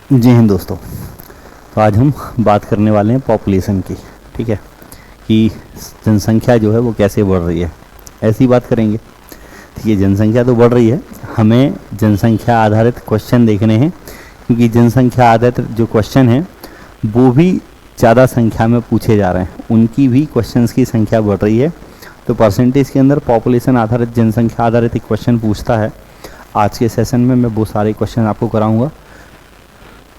जी हिंद दोस्तों। तो आज हम बात करने वाले हैं पॉपुलेशन की। ठीक है, कि जनसंख्या जो है वो कैसे बढ़ रही है, ऐसी बात करेंगे। ठीक है, जनसंख्या तो बढ़ रही है, हमें जनसंख्या आधारित क्वेश्चन देखने हैं, क्योंकि जनसंख्या आधारित जो क्वेश्चन हैं वो भी ज़्यादा संख्या में पूछे जा रहे हैं, उनकी भी क्वेश्चंस की संख्या बढ़ रही है। तो परसेंटेज के अंदर पॉपुलेशन आधारित जनसंख्या आधारित एक क्वेश्चन पूछता है। आज के सेशन में मैं वो सारे क्वेश्चन आपको कराऊंगा।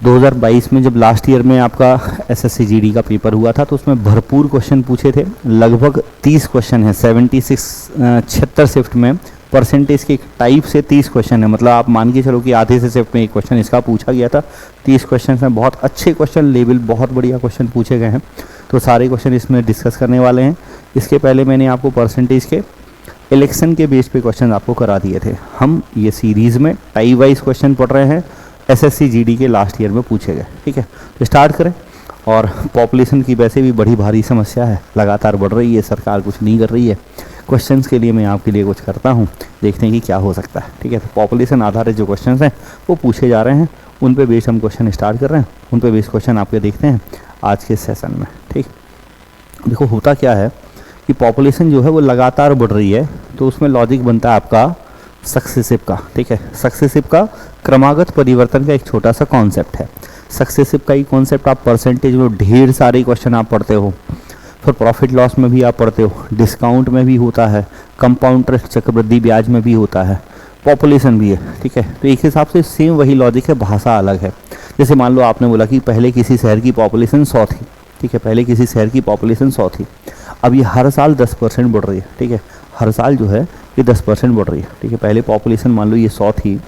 2022 में जब लास्ट ईयर में आपका एसएससी जीडी का पेपर हुआ था तो उसमें भरपूर क्वेश्चन पूछे थे, लगभग 30 क्वेश्चन है, 76 शिफ्ट में परसेंटेज के टाइप से 30 क्वेश्चन है। मतलब आप मान के चलो कि आधे से शिफ्ट में एक क्वेश्चन इसका पूछा गया था। 30 क्वेश्चन में बहुत अच्छे क्वेश्चन, लेवल बहुत बढ़िया क्वेश्चन पूछे गए हैं, तो सारे क्वेश्चन इसमें डिस्कस करने वाले हैं। इसके पहले मैंने आपको परसेंटेज के इलेक्शन के बेस पे क्वेश्चन आपको करा दिए थे। हम ये सीरीज़ में टाइप वाइज क्वेश्चन पढ़ रहे हैं, एसएससी जीडी के लास्ट ईयर में पूछे गए। ठीक है, तो स्टार्ट करें। और पॉपुलेशन की वैसे भी बड़ी भारी समस्या है, लगातार बढ़ रही है, सरकार कुछ नहीं कर रही है। क्वेश्चंस के लिए मैं आपके लिए कुछ करता हूँ, देखते हैं कि क्या हो सकता है। ठीक है, तो पॉपुलेशन आधारित जो क्वेश्चंस हैं वो पूछे जा रहे हैं, उन पे बेस हम क्वेश्चन स्टार्ट कर रहे हैं, उन पे बेस क्वेश्चन आपके देखते हैं आज के सेशन में। ठीक, देखो होता क्या है कि पॉपुलेशन जो है वो लगातार बढ़ रही है, तो उसमें लॉजिक बनता है आपका सक्सेसिव का। ठीक है, सक्सेसिव का क्रमागत परिवर्तन का एक छोटा सा कॉन्सेप्ट है। सक्सेसिव का ही कॉन्सेप्ट आप परसेंटेज में ढेर सारे क्वेश्चन आप पढ़ते हो, फिर प्रॉफिट लॉस में भी आप पढ़ते हो, डिस्काउंट में भी होता है, कंपाउंड इंटरेस्ट चक्रवृद्धि ब्याज में भी होता है, पॉपुलेशन भी है। ठीक है, तो एक हिसाब से सेम वही लॉजिक है, भाषा अलग है। जैसे मान लो आपने बोला कि पहले किसी शहर की पॉपुलेशन 100 थी। ठीक है, पहले किसी शहर की पॉपुलेशन 100 थी, अब ये हर साल 10% बढ़ रही है। ठीक है, हर साल जो है ये 10% बढ़ रही है। ठीक है, पहले पॉपुलेशन मान लो ये 100 थी,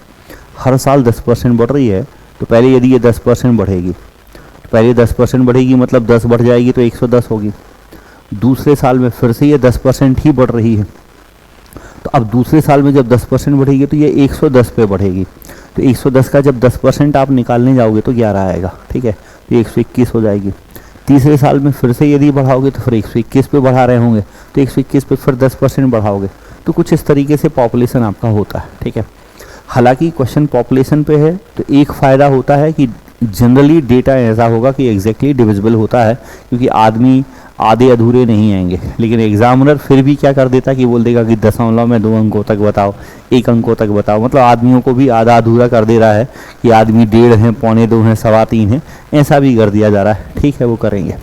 हर साल 10% बढ़ रही है। तो पहले यदि ये 10% बढ़ेगी, तो पहले 10% बढ़ेगी मतलब 10 बढ़ जाएगी तो 110 होगी। दूसरे साल में फिर से ये 10% ही बढ़ रही है, तो अब दूसरे साल में जब 10% बढ़ेगी तो ये 110 पे बढ़ेगी। तो 110 का जब 10% आप निकालने जाओगे तो 11 आएगा। ठीक है, तो 121 हो जाएगी। तीसरे साल में फिर से यदि बढ़ाओगे तो फिर 121 पे बढ़ा रहे होंगे, तो 121 पे फिर 10% बढ़ाओगे, तो कुछ इस तरीके से पॉपुलेशन आपका होता है। ठीक है, हालांकि क्वेश्चन पॉपुलेशन पे है तो एक फ़ायदा होता है कि जनरली डेटा ऐसा होगा कि एग्जैक्टली डिविजिबल होता है, क्योंकि आदमी आधे अधूरे नहीं आएंगे। लेकिन एग्जामिनर फिर भी क्या कर देता है कि बोल देगा कि दशमलव में 2 अंकों तक बताओ, 1 अंकों तक बताओ, मतलब आदमियों को भी आधा अधूरा कर दे रहा है कि आदमी 1.5 हैं, 1.25 हैं, 3.25 हैं, ऐसा भी कर दिया जा रहा है। ठीक है, वो करेंगे।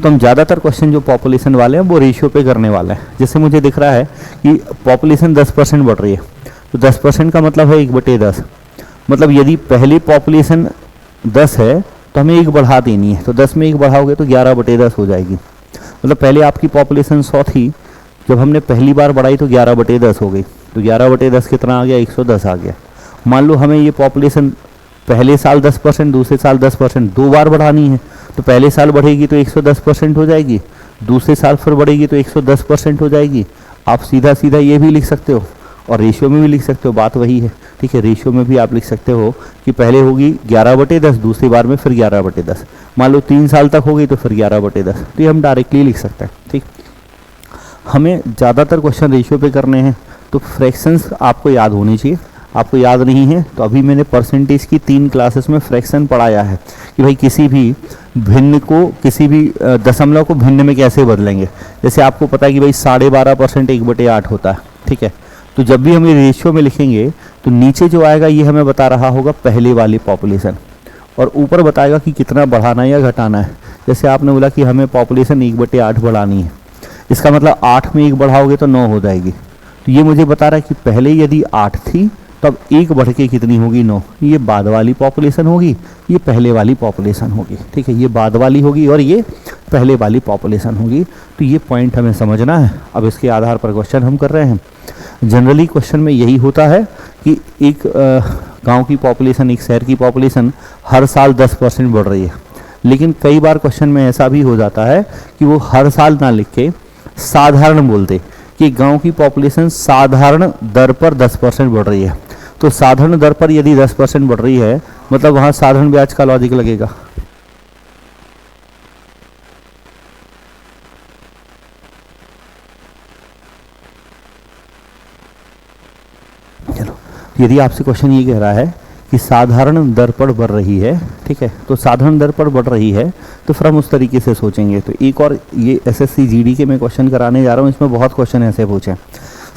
तो हम ज़्यादातर क्वेश्चन जो पॉपुलेशन वाले हैं वो रेशियो पे करने वाले हैं। जैसे मुझे दिख रहा है कि पॉपुलेशन 10% बढ़ रही है, तो 10% का मतलब है 1/10। मतलब यदि पहली पॉपुलेशन 10 है तो हमें 1 बढ़ा देनी है, तो 10 में 1 बढ़ाओगे तो 11/10 हो जाएगी। मतलब पहले आपकी पॉपुलेशन 100 थी, जब हमने पहली बार बढ़ाई तो 11/10 हो गई, तो 11/10 कितना आ गया, 110 आ गया। मान लो हमें ये पॉपुलेशन पहले साल 10%, दूसरे साल 10%, 2 बार बढ़ानी है, तो पहले साल बढ़ेगी तो 110% हो जाएगी, दूसरे साल फिर बढ़ेगी तो 110% हो जाएगी। आप सीधा सीधा ये भी लिख सकते हो और रेशियो में भी लिख सकते हो, बात वही है। ठीक है, रेशियो में भी आप लिख सकते हो कि पहले होगी 11/10, दूसरी बार में फिर 11/10, मान लो 3 साल तक हो गई तो फिर 11/10, तो ये हम डायरेक्टली लिख सकते हैं। ठीक, हमें ज़्यादातर क्वेश्चन रेशियो पे करने हैं, तो फ्रैक्शंस आपको याद होनी चाहिए। आपको याद नहीं है तो अभी मैंने परसेंटेज की 3 क्लासेस में फ्रैक्शन पढ़ाया है कि भाई किसी भी भिन्न को, किसी भी दशमलव को भिन्न में कैसे बदलेंगे। जैसे आपको पता है कि भाई 12.5% 1/8 होता है। ठीक है, तो जब भी हम ये रेशियो में लिखेंगे तो नीचे जो आएगा ये हमें बता रहा होगा पहले वाली पॉपुलेशन, और ऊपर बताएगा कि कितना बढ़ाना है या घटाना है। जैसे आपने बोला कि हमें पॉपुलेशन 1/8 बढ़ानी है, इसका मतलब 8 में 1 बढ़ाओगे तो 9 हो जाएगी। तो ये मुझे बता रहा है कि पहले यदि 8 थी तब 1 बढ़ के कितनी होगी, 9। ये बाद वाली पॉपुलेशन होगी, ये पहले वाली पॉपुलेशन होगी। ठीक है, ये बाद वाली होगी और ये पहले वाली पॉपुलेशन होगी। तो ये पॉइंट हमें समझना है। अब इसके आधार पर क्वेश्चन हम कर रहे हैं। जनरली क्वेश्चन में यही होता है कि एक गांव की पॉपुलेशन, एक शहर की पॉपुलेशन हर साल 10% बढ़ रही है, लेकिन कई बार क्वेश्चन में ऐसा भी हो जाता है कि वो हर साल ना लिख के साधारण बोलते कि गांव की पॉपुलेशन साधारण दर पर 10% बढ़ रही है। तो साधारण दर पर यदि 10% बढ़ रही है मतलब वहाँ साधारण ब्याज का लॉजिक लगेगा। चलो, यदि आपसे क्वेश्चन ये कह रहा है कि साधारण दर पर बढ़ रही है, ठीक है, तो साधारण दर पर बढ़ रही है तो फिर हम उस तरीके से सोचेंगे। तो एक और ये एसएससी जीडी के मैं क्वेश्चन कराने जा रहा हूँ, इसमें बहुत क्वेश्चन ऐसे पूछे।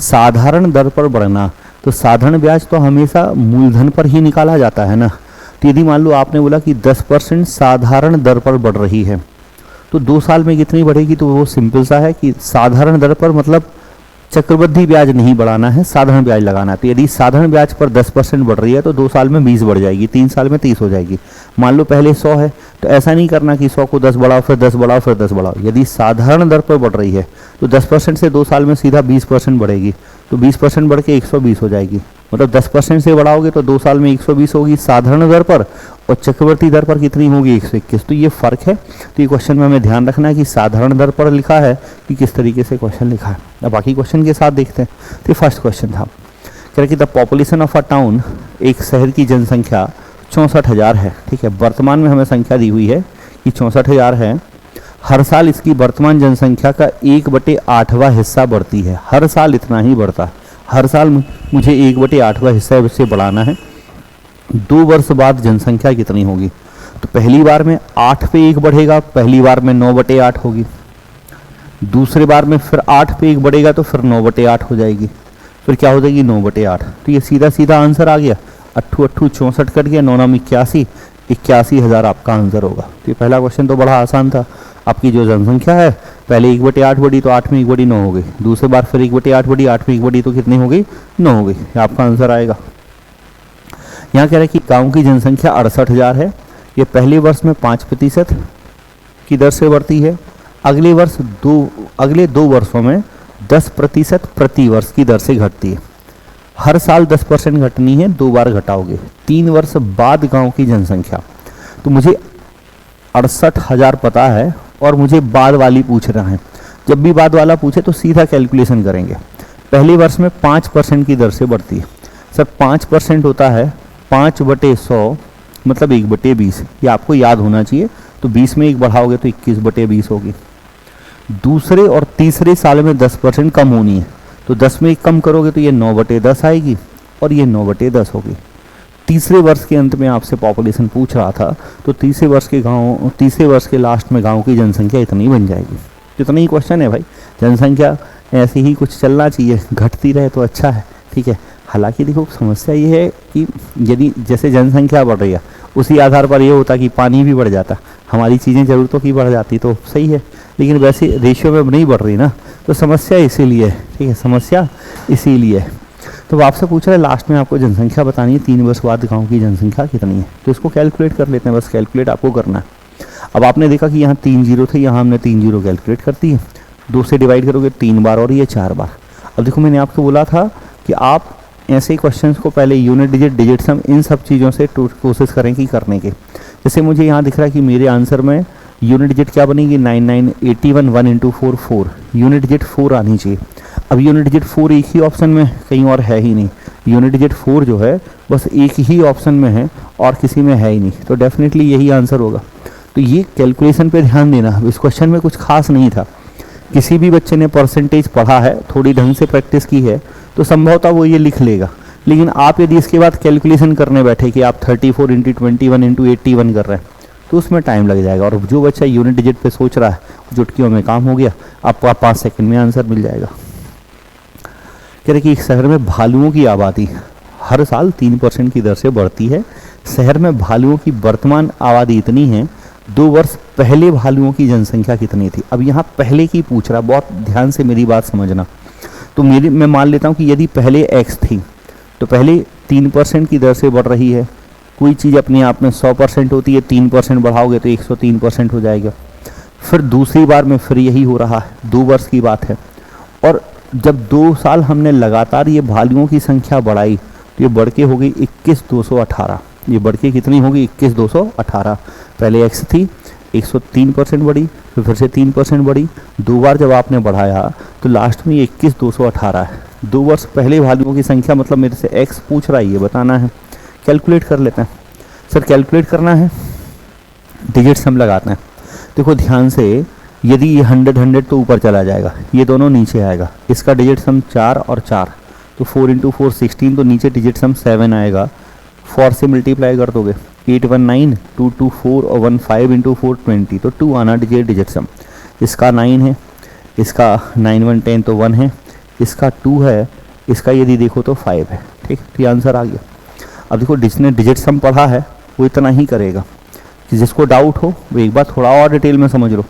साधारण दर पर बढ़ना, तो साधारण ब्याज तो हमेशा मूलधन पर ही निकाला जाता है ना। तो यदि मान लो आपने बोला कि 10% साधारण दर पर बढ़ रही है, तो 2 साल में कितनी बढ़ेगी, तो वो सिंपल सा है कि साधारण दर पर मतलब चक्रवृद्धि ब्याज नहीं बढ़ाना है, साधारण ब्याज लगाना है। तो यदि साधारण ब्याज पर 10% बढ़ रही है तो 2 साल में 20 बढ़ जाएगी, 3 साल में 30 हो जाएगी। मान लो पहले 100 है, तो ऐसा नहीं करना कि 100 को 10 बढ़ाओ फिर 10 बढ़ाओ फिर 10 बढ़ाओ। यदि साधारण दर पर बढ़ रही है तो 10% से 2 साल में सीधा 20% बढ़ेगी, तो 20% बढ़ के 120 हो जाएगी। मतलब 10% से बढ़ाओगे तो 2 साल में 120 होगी साधारण दर पर, और चक्रवर्ती दर पर कितनी होगी, 121। तो ये फ़र्क है। तो ये क्वेश्चन में हमें ध्यान रखना है कि साधारण दर पर लिखा है कि किस तरीके से क्वेश्चन लिखा है। अब बाकी क्वेश्चन के साथ देखते हैं। तो फर्स्ट क्वेश्चन था, कह रहे कि the population of a town, एक शहर की जनसंख्या 64,000 है, ठीक है। वर्तमान में हमें संख्या दी हुई है कि 64,000 है। हर साल इसकी वर्तमान जनसंख्या का 1/8वां हिस्सा बढ़ती है। हर साल इतना ही बढ़ता है, हर साल मुझे 1/8वां हिस्सा इससे बढ़ाना है। 2 वर्ष बाद जनसंख्या कितनी होगी, तो पहली बार में 8 पे 1 बढ़ेगा, पहली बार में 9/8 होगी। दूसरे बार में फिर 8 पे 1 बढ़ेगा तो फिर 9/8 हो जाएगी, फिर क्या हो जाएगी 9/8। तो ये सीधा सीधा आंसर आ गया। 8 8 64 कट गया, 9 9 81, 81,000 आपका आंसर होगा। तो ये पहला क्वेश्चन तो बड़ा आसान था। आपकी जो जनसंख्या है पहले 1/8 बढ़ी तो 8 में 1 बढ़ी 9 हो गई, दूसरे बार फिर 1/8 बढ़ी, 8 में 1 बढ़ी तो कितनी हो गई, 9 हो गई। ये आपका आंसर आएगा। यहाँ कह रहे हैं कि गांव की जनसंख्या 68,000 है। ये पहले वर्ष में 5% की दर से बढ़ती है, अगले 2 वर्षों में 10% प्रति वर्ष की दर से घटती है। हर साल 10% घटनी है, 2 बार घटाओगे। 3 वर्ष बाद गांव की जनसंख्या, तो मुझे 68,000 पता है और मुझे बाद वाली पूछ रहा है। जब भी बाद वाला पूछे तो सीधा कैलकुलेशन करेंगे। पहले वर्ष में 5% की दर से बढ़ती है। सर 5% होता है 5/100 मतलब 1/20, ये आपको याद होना चाहिए। तो 20 में 1 बढ़ाओगे तो 21/20 होगी। दूसरे और तीसरे साल में 10% कम होनी है, तो 10 में 1 कम करोगे तो ये 9/10 आएगी और ये 9/10 होगी। तीसरे वर्ष के अंत में आपसे पॉपुलेशन पूछ रहा था, तो तीसरे वर्ष के लास्ट में गांव की जनसंख्या इतनी बन जाएगी। इतना ही क्वेश्चन है भाई। जनसंख्या ऐसे ही कुछ चलना चाहिए, घटती रहे तो अच्छा है, ठीक है। हालांकि देखो समस्या ये है कि यदि जैसे जनसंख्या बढ़ रही है उसी आधार पर ये होता कि पानी भी बढ़ जाता, हमारी चीज़ें ज़रूरतों की बढ़ जाती तो सही है, लेकिन वैसे रेशियो में नहीं बढ़ रही ना, तो समस्या इसीलिए है, ठीक है, समस्या इसीलिए है। तो आपसे पूछ रहा है लास्ट में आपको जनसंख्या बतानी है 3 वर्ष बाद गांव की जनसंख्या कितनी है, तो इसको कैलकुलेट कर लेते हैं। बस कैलकुलेट आपको करना है। अब आपने देखा कि यहाँ 3 जीरो थे, यहाँ हमने 3 जीरो कैलकुलेट कर दी है। 2 से डिवाइड करोगे 3 बार और ये 4 बार। अब देखो मैंने आपको बोला था कि आप ऐसे क्वेश्चंस को पहले यूनिट डिजिट, डिजिट सम, इन सब चीज़ों से कोशिश करें कि करने के। जैसे मुझे यहाँ दिख रहा है कि मेरे आंसर में यूनिट डिजिट क्या बनेगी, 9981 1 × 4 4, यूनिट डिजिट 4 आनी चाहिए। अब यूनिट डिजिट 4 एक ही ऑप्शन में, कहीं और है ही नहीं। यूनिट डिजिट 4 जो है बस एक ही ऑप्शन में है और किसी में है ही नहीं, तो डेफिनेटली यही आंसर होगा। तो ये कैलकुलेशन पे ध्यान देना। इस क्वेश्चन में कुछ खास नहीं था। किसी भी बच्चे ने परसेंटेज पढ़ा है, थोड़ी ढंग से प्रैक्टिस की है, तो संभवतः वो ये लिख लेगा। लेकिन आप यदि इसके बाद कैलकुलेशन करने बैठे कि आप 34 × 21 × 81 कर रहे हैं, तो उसमें टाइम लग जाएगा। और जो बच्चा यूनिट डिजिट पे सोच रहा है, चुटकियों में काम हो गया, आपको 5 सेकंड में आंसर मिल जाएगा। कह रहे कि एक शहर में भालुओं की आबादी हर साल 3% की दर से बढ़ती है। शहर में भालुओं की वर्तमान आबादी इतनी है, 2 वर्ष पहले भालुओं की जनसंख्या कितनी थी। अब यहाँ पहले की पूछ रहा, बहुत ध्यान से मेरी बात समझना। तो मैं मान लेता हूँ कि यदि पहले x थी तो पहले 3% की दर से बढ़ रही है। कोई चीज़ अपने आप में 100% होती है, 3% बढ़ाओगे तो 103% हो जाएगा। फिर दूसरी बार में फिर यही हो रहा है, 2 वर्ष की बात है। और जब 2 साल हमने लगातार ये भालुओं की संख्या बढ़ाई तो ये बढ़ के हो गई 21,218। ये बढ़ के कितनी होगी, 21,218। पहले x थी, 103% बढ़ी, फिर से 3% बढ़ी। 2 बार जब आपने बढ़ाया तो लास्ट में ये 21,218 है। 2 वर्ष पहले भालुओं की संख्या, मतलब मेरे से x पूछ रहा है, ये बताना है। कैलकुलेट कर लेते हैं। सर कैलकुलेट करना है, डिजिट सम लगाते हैं। देखो ध्यान से, यदि ये 100 तो ऊपर चला जाएगा, ये दोनों नीचे आएगा। इसका डिजिट सम 4 और 4, तो 4 × 4 16, तो नीचे डिजिट सम 7 आएगा। 4 से मल्टीप्लाई कर दोगे, 8 1 9, 2 2 4 और 1 5 इंटू 4 20, तो 2 आना डिजिट सम। इसका 9 है, इसका 9 1 10 तो 1 है, इसका 2 है, इसका यदि देखो तो 5 है। ठीक, तो ये आंसर आ गया। अब देखो जिसने डिजिट सम पढ़ा है वो इतना ही करेगा, कि जिसको डाउट हो वो एक बार थोड़ा और डिटेल में समझ लो।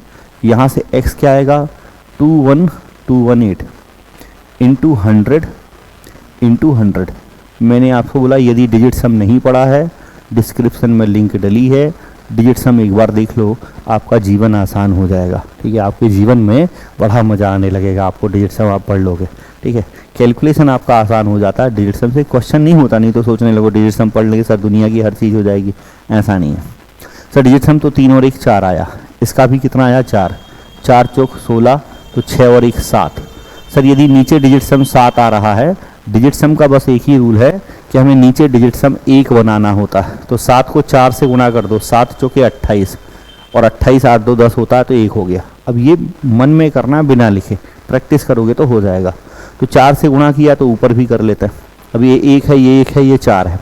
यहाँ से x क्या आएगा, 21218 इंटू 100 मैंने आपको बोला यदि डिजिट सम नहीं पढ़ा है डिस्क्रिप्शन में लिंक डली है, डिजिट सम एक बार देख लो, आपका जीवन आसान हो जाएगा। ठीक है, आपके जीवन में बड़ा मज़ा आने लगेगा, आपको डिजिट सम आप पढ़ लोगे। ठीक है, कैलकुलेशन आपका आसान हो जाता है, डिजिट सम से क्वेश्चन नहीं होता। नहीं तो सोचने लगो डिजिट सम पढ़ लेंगे सर दुनिया की हर चीज़ हो जाएगी, ऐसा नहीं है सर। डिजिट सम तो 3 और 1 4 आया, इसका भी कितना आया 4, 4 चौक 16, तो 6 और 1 7। सर यदि नीचे डिजिट सम 7 आ रहा है, डिजिट सम का बस एक ही रूल है कि हमें नीचे डिजिट सम 1 बनाना होता है। तो 7 को 4 से गुणा कर दो, 7 चौके 28 और 28 8 2 10 होता है, तो 1 हो गया। अब ये मन में करना बिना लिखे, प्रैक्टिस करोगे तो हो जाएगा। तो 4 से गुणा किया तो ऊपर भी कर लेते हैं। अब ये 1 है, ये 1 है, ये 4 है,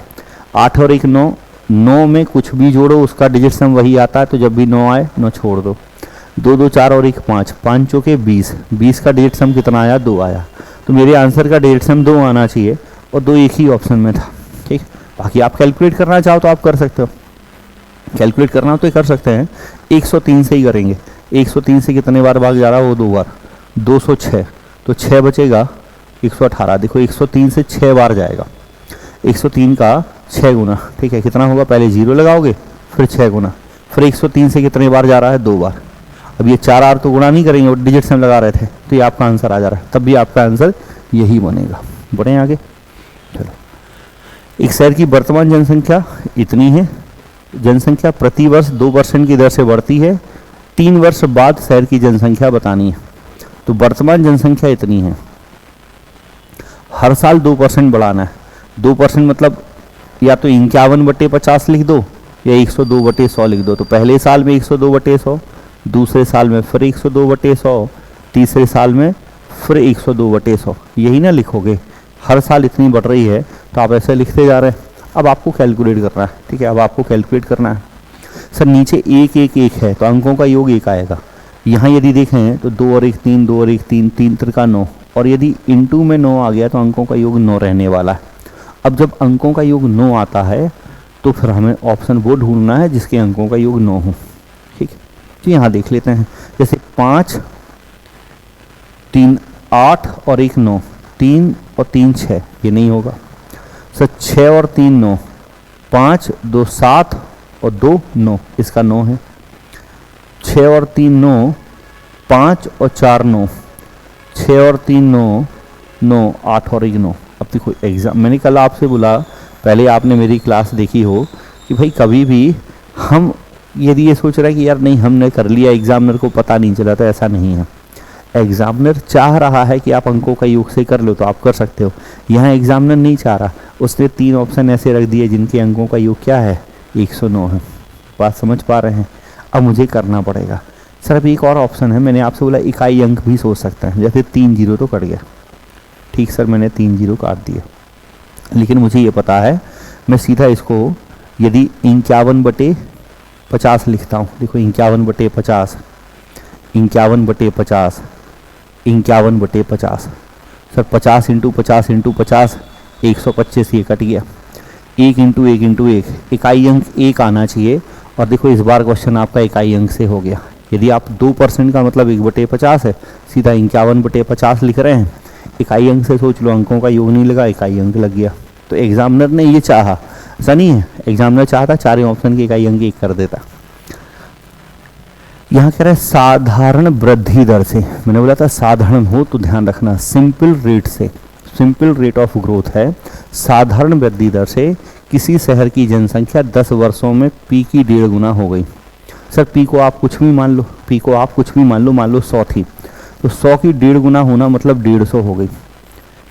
8 और 1 9, 9 में कुछ भी जोड़ो उसका डिजिट सम वही आता है, तो जब भी 9 आए 9 छोड़ दो। 2 2 4 और 1 5, 5 चौके 20, 20 का डिजिट सम कितना आया 2 आया। तो मेरे आंसर का डिजिट सम 2 आना चाहिए और 2 एक ही ऑप्शन में था। ठीक, बाकी आप कैलकुलेट करना चाहो तो आप कर सकते हो, कैलकुलेट करना तो कर सकते हैं। 103 से ही करेंगे, 103 से कितने बार भाग जा रहा है वो 2 बार, 206, तो 6 बचेगा 118। देखो 103 से 6 बार जाएगा, 103 का 6 गुना। ठीक है, कितना होगा, पहले 0 लगाओगे फिर 6 गुना, फिर 103 से कितने बार जा रहा है 2 बार। अब ये 4 आर तो गुणा नहीं करेंगे, वो डिजिट सम लगा रहे थे, तो ये आपका आंसर आ जा रहा है, तब भी आपका आंसर यही बनेगा। बढ़े आगे, चलो। एक शहर की वर्तमान जनसंख्या इतनी है, जनसंख्या प्रति वर्ष 2% की दर से बढ़ती है, 3 वर्ष बाद शहर की जनसंख्या बतानी है। तो वर्तमान जनसंख्या इतनी है, हर साल 2% बढ़ाना है। 2% मतलब या तो 51/50 लिख दो या 102/100 लिख दो। तो पहले साल में 102/100, दूसरे साल में फिर 102/100, तीसरे साल में फिर 102/100, यही ना लिखोगे। हर साल इतनी बढ़ रही है तो आप ऐसे लिखते जा रहे हैं। अब आपको कैलकुलेट करना है। ठीक है, अब आपको कैलकुलेट करना है। सर नीचे 1 1 1 है तो अंकों का योग 1 आएगा। यहाँ यदि देखें तो 2 और 1 3, 2 और 1 3, 3 त्रिका 9, और यदि इनटू में 9 आ गया तो अंकों का योग 9 रहने वाला है। अब जब अंकों का योग 9 आता है तो फिर हमें ऑप्शन वो ढूंढना है जिसके अंकों का योग 9 हो। ठीक है, तो यहाँ देख लेते हैं, जैसे 5 3 8 और 1 9, 3 और 3 6, ये नहीं होगा। सर 6 और 3 9, 5 2 7 और 2 9, इसका 9 है। 6 और 3 9, 5 और 4 9, 6 और 3 9 9, 8 और 1 9। अब देखो एग्ज़ाम, मैंने कल आपसे बोला, पहले आपने मेरी क्लास देखी हो, कि भाई कभी भी हम यदि ये सोच रहा है कि यार नहीं हमने कर लिया, एग्जामिनर को पता नहीं चला, तो ऐसा नहीं है। एग्जामिनर चाह रहा है कि आप अंकों का योग से कर लो तो आप कर सकते हो। यहाँ एग्जामिनर नहीं चाह रहा, उसने 3 ऑप्शन ऐसे रख दिए जिनके अंकों का योग क्या है 109 है। बात समझ पा रहे हैं? अब मुझे करना पड़ेगा। सर अभी एक और ऑप्शन है, मैंने आपसे बोला इकाई अंक भी सोच सकते हैं, जैसे 3 0 तो कट गया। ठीक सर, मैंने 3 0 काट दिया, लेकिन मुझे ये पता है मैं सीधा इसको यदि 51/50 लिखता हूँ। देखो 51/50, 51/50, 51/50। सर 50 × 50 × 50, 125, ये कट गया। 1 × 1 × 1, इकाई अंक 1 आना चाहिए। और देखो इस बार क्वेश्चन आपका इकाई अंक से हो गया। यदि आप 2% का मतलब 1/50 है, सीधा 51/50 लिख रहे हैं। इकाई अंक से सोच लो, अंकों का योग नहीं लगा, इकाई अंक लग गया। तो एग्जामिनर ने ये चाहा, ऐसा नहीं है, एग्जामिनर चाहता 4 ऑप्शन के इकाई अंक 1 कर देता। यहाँ कह रहा है साधारण वृद्धि दर से, मैंने बोला था साधारण हो तो ध्यान रखना, सिंपल रेट से, सिंपल रेट ऑफ ग्रोथ है। साधारण वृद्धि दर से किसी शहर की जनसंख्या 10 वर्षों में पी की 1.5 गुना हो गई। सर पी को आप कुछ भी मान लो, पी को आप कुछ भी मान लो 100 थी, तो 100 की 1.5 गुना होना मतलब 150 हो गई।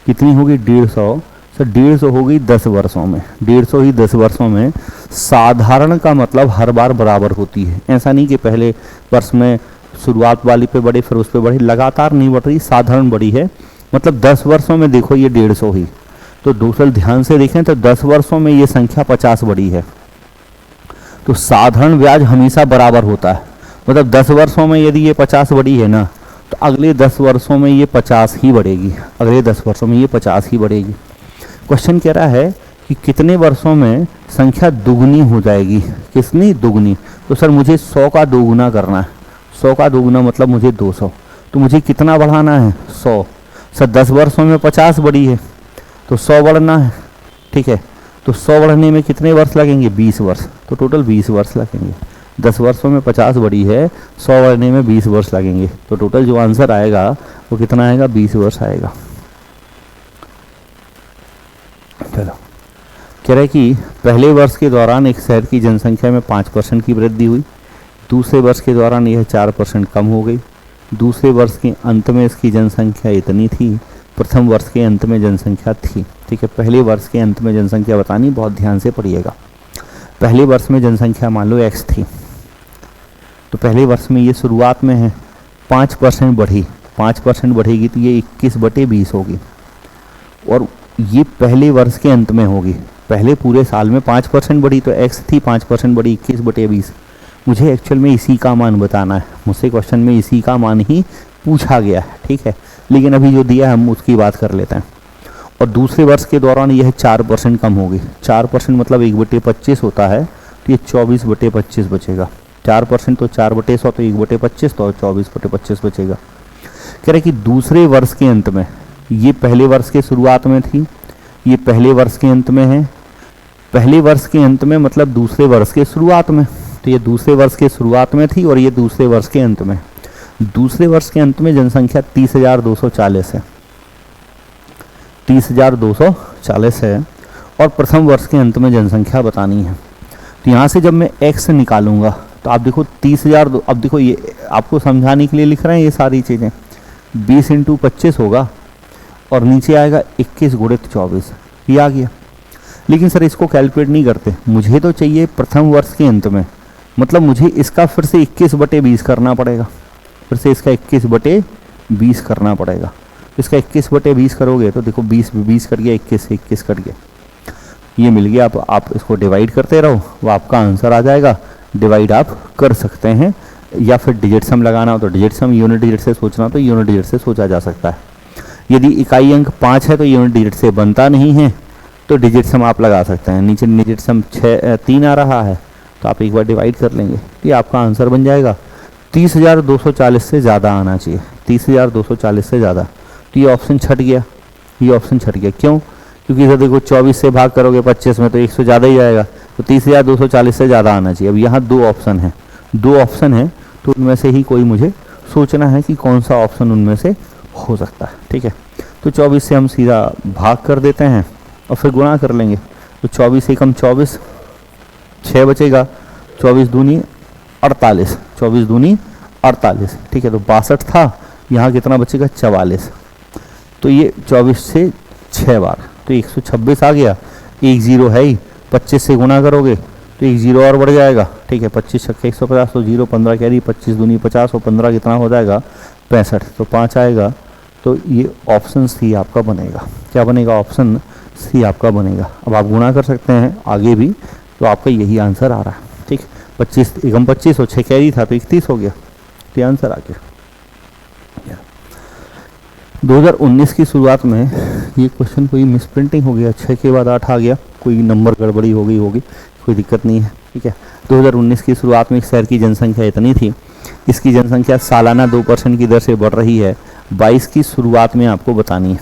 कितनी होगी 150? सर 150 हो गई 10 वर्षों में, 150 ही 10 वर्षों में। साधारण का मतलब हर बार बराबर होती है, ऐसा नहीं कि पहले वर्ष में शुरुआत वाली पे बढ़े फिर उस पे बढ़े, लगातार नहीं बढ़ रही, साधारण बढ़ी है। मतलब 10 वर्षों में देखो ये 150 ही, तो टोटल ध्यान से देखें तो 10 वर्षों में ये संख्या 50 बढ़ी है। तो साधारण ब्याज हमेशा बराबर होता है, मतलब 10 वर्षों में यदि ये 50 बढ़ी है ना, तो अगले 10 वर्षों में ये 50 ही बढ़ेगी, अगले 10 वर्षों में ये 50 ही बढ़ेगी। क्वेश्चन कह रहा है कि कितने वर्षों में संख्या दुगनी हो जाएगी, कितनी दुगनी। तो सर मुझे 100 का दोगुना करना है, 100 का दोगुना मतलब मुझे 200, तो मुझे कितना बढ़ाना है 100। सर 10 वर्षों में 50 बढ़ी है तो 100 बढ़ना है, ठीक है। तो 100 बढ़ने में कितने वर्ष लगेंगे, 20 वर्ष, तो टोटल 20 वर्ष लगेंगे। 10 वर्षों में 50 बढ़ी है, 100 बढ़ने में 20 वर्ष लगेंगे, तो टोटल जो आंसर आएगा वो कितना आएगा, 20 वर्ष आएगा। चलो, कह रहे कि पहले वर्ष के दौरान एक शहर की जनसंख्या में 5% की वृद्धि हुई, दूसरे वर्ष के दौरान यह 4% कम हो गई, दूसरे वर्ष के अंत में इसकी जनसंख्या इतनी थी, प्रथम वर्ष के अंत में जनसंख्या थी। ठीक है, पहले वर्ष के अंत में जनसंख्या बतानी, बहुत ध्यान से पढ़िएगा। पहले वर्ष में जनसंख्या मान लो x थी, तो पहले वर्ष में ये शुरुआत में है 5% बढ़ी, 5% बढ़ेगी तो ये 21/20 होगी, और ये पहले वर्ष के अंत में होगी। पहले पूरे साल में 5% बढ़ी तो x थी 5% बढ़ी 21/20। मुझे एक्चुअल में इसी का मान बताना है, मुझसे क्वेश्चन में इसी का मान ही पूछा गया है, ठीक है। लेकिन अभी जो दिया है हम उसकी बात कर लेते हैं। और दूसरे वर्ष के दौरान यह 4% कम होगी, 4% मतलब 1/25 होता है, तो ये 24/25 बचेगा। 4% तो 4/100 तो 1/25 तो 24/25 बचेगा। कह रहे कि दूसरे वर्ष के अंत में, ये पहले वर्ष के शुरुआत में थी, ये पहले वर्ष के अंत में है, पहले वर्ष के अंत में मतलब दूसरे वर्ष के शुरुआत में, तो ये दूसरे वर्ष के शुरुआत में थी और ये दूसरे वर्ष के अंत में। दूसरे वर्ष के अंत में जनसंख्या 30,240 है, 30,240 है, और प्रथम वर्ष के अंत में जनसंख्या बतानी है। तो यहाँ से जब मैं x निकालूंगा तो आप देखो 30,000, अब देखो ये आपको समझाने के लिए लिख रहे हैं ये सारी चीज़ें, 20 × 25 होगा और नीचे आएगा 21 × 24, ये आ गया। लेकिन सर इसको कैलकुलेट नहीं करते, मुझे तो चाहिए प्रथम वर्ष के अंत में, मतलब मुझे इसका फिर से 21/20 करना पड़ेगा, फिर से इसका 21/20 करना पड़ेगा। इसका 21/20 करोगे तो देखो 20 कट गया, 21 से 21 कट गया, ये मिल गया। आप इसको डिवाइड करते रहो, वो आपका आंसर आ जाएगा। डिवाइड आप कर सकते हैं, या फिर डिजिट सम लगाना हो तो डिजिट सम, यूनिट डिजिट से सोचना तो यूनिट डिजिट से सोचा जा सकता है। यदि इकाई अंक 5 है तो यूनिट डिजिट से बनता नहीं है, तो डिजिट सम आप लगा सकते हैं। नीचे डिजिट सम 3 आ रहा है तो आप एक बार डिवाइड कर लेंगे, ये आपका आंसर बन जाएगा। 30,240 से ज़्यादा आना चाहिए, 30,240 से ज़्यादा, तो ये ऑप्शन छट गया, ये ऑप्शन छट गया। क्यों? क्योंकि इधर देखो 24 से भाग करोगे 25 में तो 100 ज़्यादा ही आएगा, तो 30,240 से ज़्यादा आना चाहिए। अब यहाँ 2 ऑप्शन है, 2 ऑप्शन है, तो उनमें से ही कोई मुझे सोचना है कि कौन सा ऑप्शन उनमें से हो सकता है। ठीक है, तो 24 से हम सीधा भाग कर देते हैं और फिर गुणा कर लेंगे, तो 24 एकम 24, 6 बचेगा, 24 दूनी 48, 24 दूनी 48। ठीक है, तो 62 था, यहाँ कितना बचेगा 44, तो ये 24 से 6 बार तो 126 आ गया। 1 0 है ही, 25 से गुणा करोगे तो 1 0 और बढ़ जाएगा। ठीक है, 25 छक्के 150, तो 0 15 कैरी, 25 दूनी 50 और 15 कितना हो जाएगा 65, तो 5 आएगा। तो ये ऑप्शन सी आपका बनेगा। क्या बनेगा? ऑप्शन सी आपका बनेगा। अब आप गुणा कर सकते हैं आगे भी, तो आपका यही आंसर आ रहा है। ठीक, 25 एकम 25 और 6 कैरी था तो 31 हो गया, तो आंसर आ गया। 2019 की शुरुआत में ये क्वेश्चन कोई मिसप्रिंटिंग हो गया, 6 के बाद 8 आ गया, कोई नंबर गड़बड़ी हो गई होगी, कोई दिक्कत नहीं है। ठीक है, 2019 की शुरुआत में एक शहर की जनसंख्या इतनी थी, इसकी जनसंख्या सालाना 2% की दर से बढ़ रही है। 22 की शुरुआत में आपको बतानी है,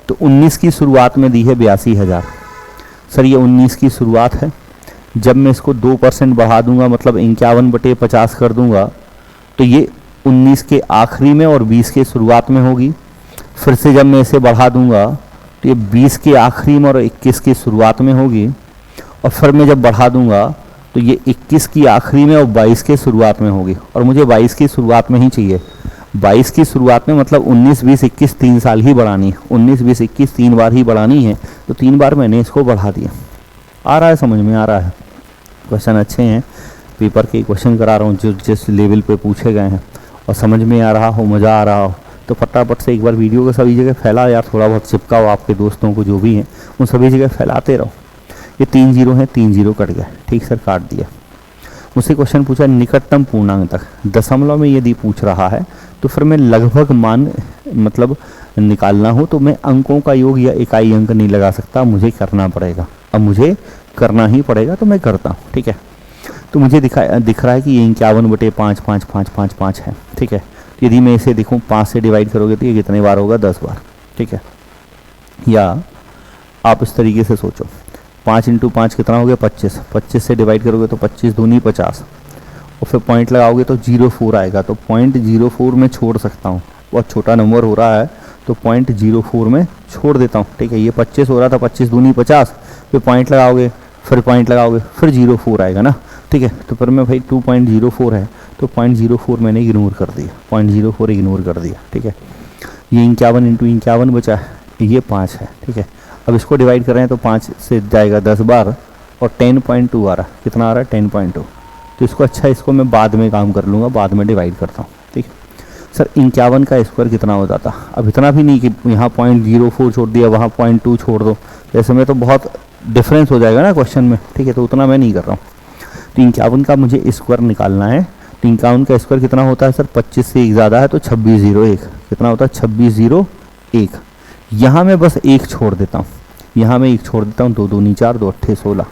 तो 19 की शुरुआत में दी है 82,000। सर ये 19 की शुरुआत है, जब मैं इसको 2% बढ़ा दूंगा मतलब 51/50 कर दूंगा, तो ये 19 के आखिरी में और 20 के शुरुआत में होगी। फिर से जब मैं इसे बढ़ा दूंगा तो ये 20 के आखिरी में और 21 की शुरुआत में होगी, और फिर मैं जब बढ़ा दूंगा तो ये 21 की आखिरी में और 22 के शुरुआत में होगी, और मुझे 22 की शुरुआत में ही चाहिए। 22 की शुरुआत में मतलब 19 20 21 3 साल ही बढ़ानी है, 19 20 21 3 बार ही बढ़ानी है, तो 3 बार मैंने इसको बढ़ा दिया। आ रहा है, समझ में आ रहा है? क्वेश्चन अच्छे हैं, पेपर के क्वेश्चन करा रहा हूँ जो जिस लेवल पे पूछे गए हैं, और समझ में आ रहा हो, मज़ा आ रहा हो, तो फटाफट से एक बार वीडियो को सभी जगह फैला यार, थोड़ा बहुत चिपकाओ आपके दोस्तों को जो भी हैं उन सभी जगह फैलाते रहो। ये 3 जीरो हैं, 3 जीरो कट गया, ठीक सर काट दिया। मुझसे क्वेश्चन पूछा निकटतम पूर्णांक तक, दशमलव में यदि पूछ रहा है तो फिर मैं लगभग मान मतलब निकालना हो तो मैं अंकों का योग या इकाई अंक नहीं लगा सकता, मुझे करना पड़ेगा। अब मुझे करना ही पड़ेगा तो मैं करता हूँ, ठीक है। तो मुझे दिख रहा है कि ये 51/5 है, ठीक है। तो यदि मैं इसे देखूँ 5 से डिवाइड करोगे तो ये कितने बार होगा, 10 बार, ठीक है। या आप इस तरीके से सोचो 5 × 5 कितना हो गया, 25, 25 से डिवाइड करोगे तो 25 दूनी 50 और फिर पॉइंट लगाओगे तो 0.4 आएगा। तो 0.04 में छोड़ सकता हूँ, बहुत छोटा नंबर हो रहा है तो 0.04 में छोड़ देता हूँ, ठीक है। ये 25 हो रहा था, 25 दूनी 50, फिर पॉइंट लगाओगे, फिर 0.4 आएगा ना, ठीक है। तो फिर मैं भाई 2.04 है तो 0.04 मैंने इग्नोर कर दिया, 0.04 इग्नोर कर दिया, ठीक है। ये 51 × 51 बचा है, ये 5 है, ठीक है। अब इसको डिवाइड कर रहे हैं तो 5 से जाएगा 10 बार और 10.2 आ रहा, कितना आ रहा है, 10.2। तो इसको अच्छा, इसको मैं बाद में काम कर लूँगा, बाद में डिवाइड करता हूँ, ठीक है। सर 51 का स्क्वायर कितना हो जाता, अब इतना भी नहीं कि यहाँ 0.04 छोड़ दिया, वहाँ 0.2 छोड़ दो, ऐसे में तो बहुत डिफरेंस हो जाएगा ना क्वेश्चन में, ठीक है। तो उतना मैं नहीं कर रहा हूँ। तो 51 का मुझे स्क्वायर निकालना है। तो 51 का स्क्वायर कितना होता है सर, 25 से 1 ज़्यादा है तो 2601, कितना होता है, 2601। यहाँ मैं बस 1 छोड़ देता हूँ, यहाँ मैं 1 छोड़ देता हूँ, 2 दूनी 4, 2 अट्ठे 16,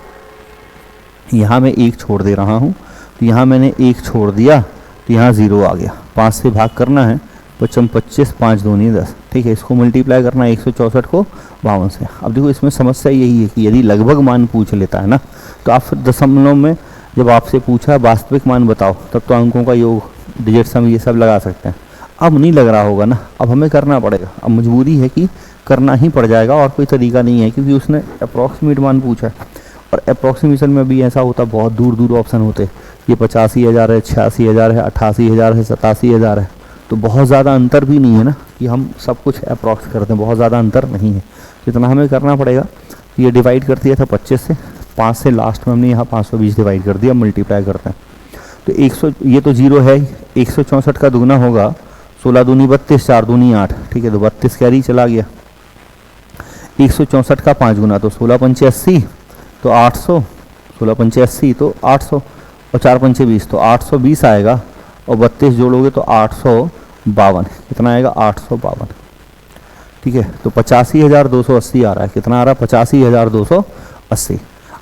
यहाँ मैं 1 छोड़ दे रहा हूँ। तो यहाँ मैंने 1 छोड़ दिया तो यहाँ 0 आ गया। 5 से भाग करना है, 55 25, 5 दूनी 10, ठीक है। इसको मल्टीप्लाई करना है 164 को 52 से। अब देखो इसमें समस्या यही है कि यदि लगभग मान पूछ लेता है ना, तो आप फिर दशमलव में जब आपसे पूछा वास्तविक मान बताओ, तब तो अंकों का योग, डिजिट सम, ये सब लगा सकते हैं। अब नहीं लग रहा होगा ना, अब हमें करना पड़ेगा, अब मजबूरी है कि करना ही पड़ जाएगा और कोई तरीका नहीं है, क्योंकि उसने अप्रॉक्सीमेट मान पूछा है। और अप्रॉक्सीमेशन में भी ऐसा होता, बहुत दूर दूर ऑप्शन होते, ये 85,000 है, 86,000 है, 88,000 है, 87,000 है। तो बहुत ज़्यादा अंतर भी नहीं है ना कि हम सब कुछ अप्रॉक्स करते हैं, बहुत ज़्यादा अंतर नहीं है। जितना हमें करना पड़ेगा, ये डिवाइड कर दिया था 25 से, 5 से लास्ट में हमने यहाँ 520 डिवाइड कर दिया, मल्टीप्लाई करते हैं तो 100, ये तो 0 है, 164 का दुगना होगा, 16 दूनी 32, 4 दूनी 8, ठीक है। तो 32 कैरी चला गया। 164 का 5 गुना तो 16 पंचे 80 तो 800, 16 पंचे 80 तो 800 और 4 पंचे 20 तो 820 आएगा और 32 जोड़ोगे तो 852, कितना आएगा, 852, ठीक है। तो 85,280 आ रहा है, कितना आ रहा है, 85,280।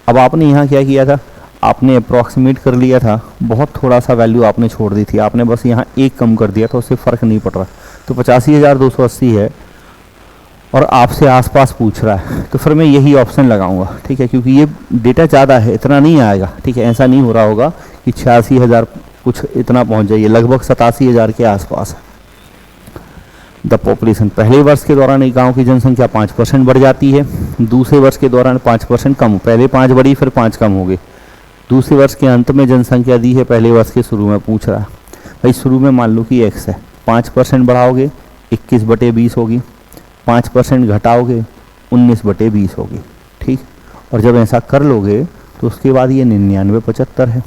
अब आपने यहाँ क्या किया था, आपने अप्रॉक्सीमेट कर लिया था, बहुत थोड़ा सा वैल्यू आपने छोड़ दी थी, आपने बस यहाँ 1 कम कर दिया था, उससे फ़र्क नहीं पड़ रहा। तो 85,280 है और आपसे आसपास पूछ रहा है, तो फिर मैं यही ऑप्शन लगाऊंगा, ठीक है। क्योंकि ये डेटा ज़्यादा है, इतना नहीं आएगा, ठीक है। ऐसा नहीं हो रहा होगा कि 86,000 कुछ इतना पहुँच जाइए, लगभग 87,000 के आसपास है। द पॉपुलेशन, पहले वर्ष के दौरान एक गांव की जनसंख्या 5% बढ़ जाती है, दूसरे वर्ष के दौरान 5% कम, पहले 5 बढ़ी फिर 5 कम हो गई, दूसरे वर्ष के अंत में जनसंख्या दी है, पहले वर्ष के शुरू में पूछ रहा है। भाई शुरू में मान लो कि x है, 5% बढ़ाओगे 21/20 होगी, 5% घटाओगे 19/20 होगी, ठीक। और जब ऐसा कर लोगे तो उसके बाद ये 9975 है।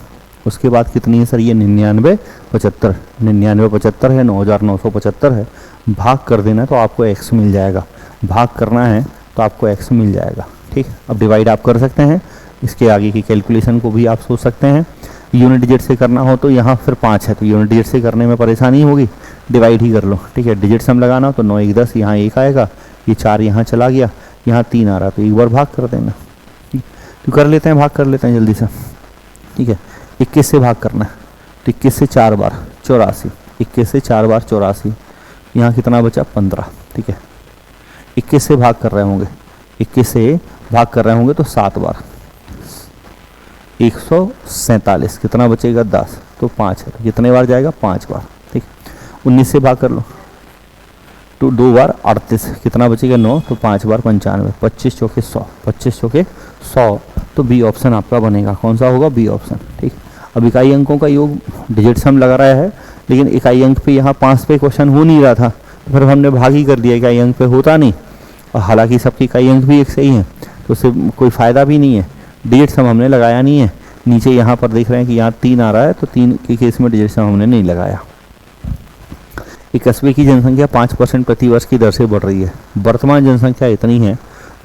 उसके बाद कितनी है सर, ये 9975, 9975 है, 9,975 है। भाग कर देना तो आपको x मिल जाएगा, भाग करना है तो आपको x मिल जाएगा, ठीक। अब डिवाइड आप कर सकते हैं, इसके आगे की कैलकुलेशन को भी आप सोच सकते हैं। यूनिट डिजिट से करना हो तो यहाँ फिर 5 है, तो यूनिट डिजिट से करने में परेशानी होगी, डिवाइड ही कर लो, ठीक है। डिजिट सम लगाना हो तो 9 1 10, यहाँ 1 आएगा, ये 4 यहाँ चला गया, यहाँ 3 आ रहा, तो एक बार भाग कर देना, ठीक। तो कर लेते हैं, भाग कर लेते हैं जल्दी से, ठीक है। 21 से भाग करना है तो 21 से 4 बार 84, 21 से 4 बार 84, यहाँ कितना बचा 15, ठीक है। 21 से भाग कर रहे होंगे, 21 से भाग कर रहे होंगे तो 7 बार 147, कितना बचेगा 10, तो 5 है, तो कितने बार जाएगा 5 बार, ठीक। 19 से भाग कर लो तो 2 बार 38, कितना बचेगा 9, तो 5 बार 95, 25 चौके 100, 25 चौके 100, तो बी ऑप्शन आपका बनेगा। कौन सा होगा, बी ऑप्शन, ठीक। अब इकाई अंकों का योग डिजिट सम लगा रहा है, लेकिन इकाई अंक पे यहाँ 5 पे क्वेश्चन हो नहीं रहा था, तो फिर हमने भाग ही कर दिया, इकाई अंक पे होता नहीं, और हालांकि सबकी इकाई अंक भी एक सही है, तो उससे कोई फ़ायदा भी नहीं है। डिजिट सम हमने लगाया नहीं है, नीचे यहाँ पर देख रहे हैं कि यहाँ 3 आ रहा है, तो 3 के केस में डिजिट सम हमने नहीं लगाया। एक कस्बे की जनसंख्या 5% प्रति वर्ष की दर से बढ़ रही है। वर्तमान जनसंख्या इतनी है,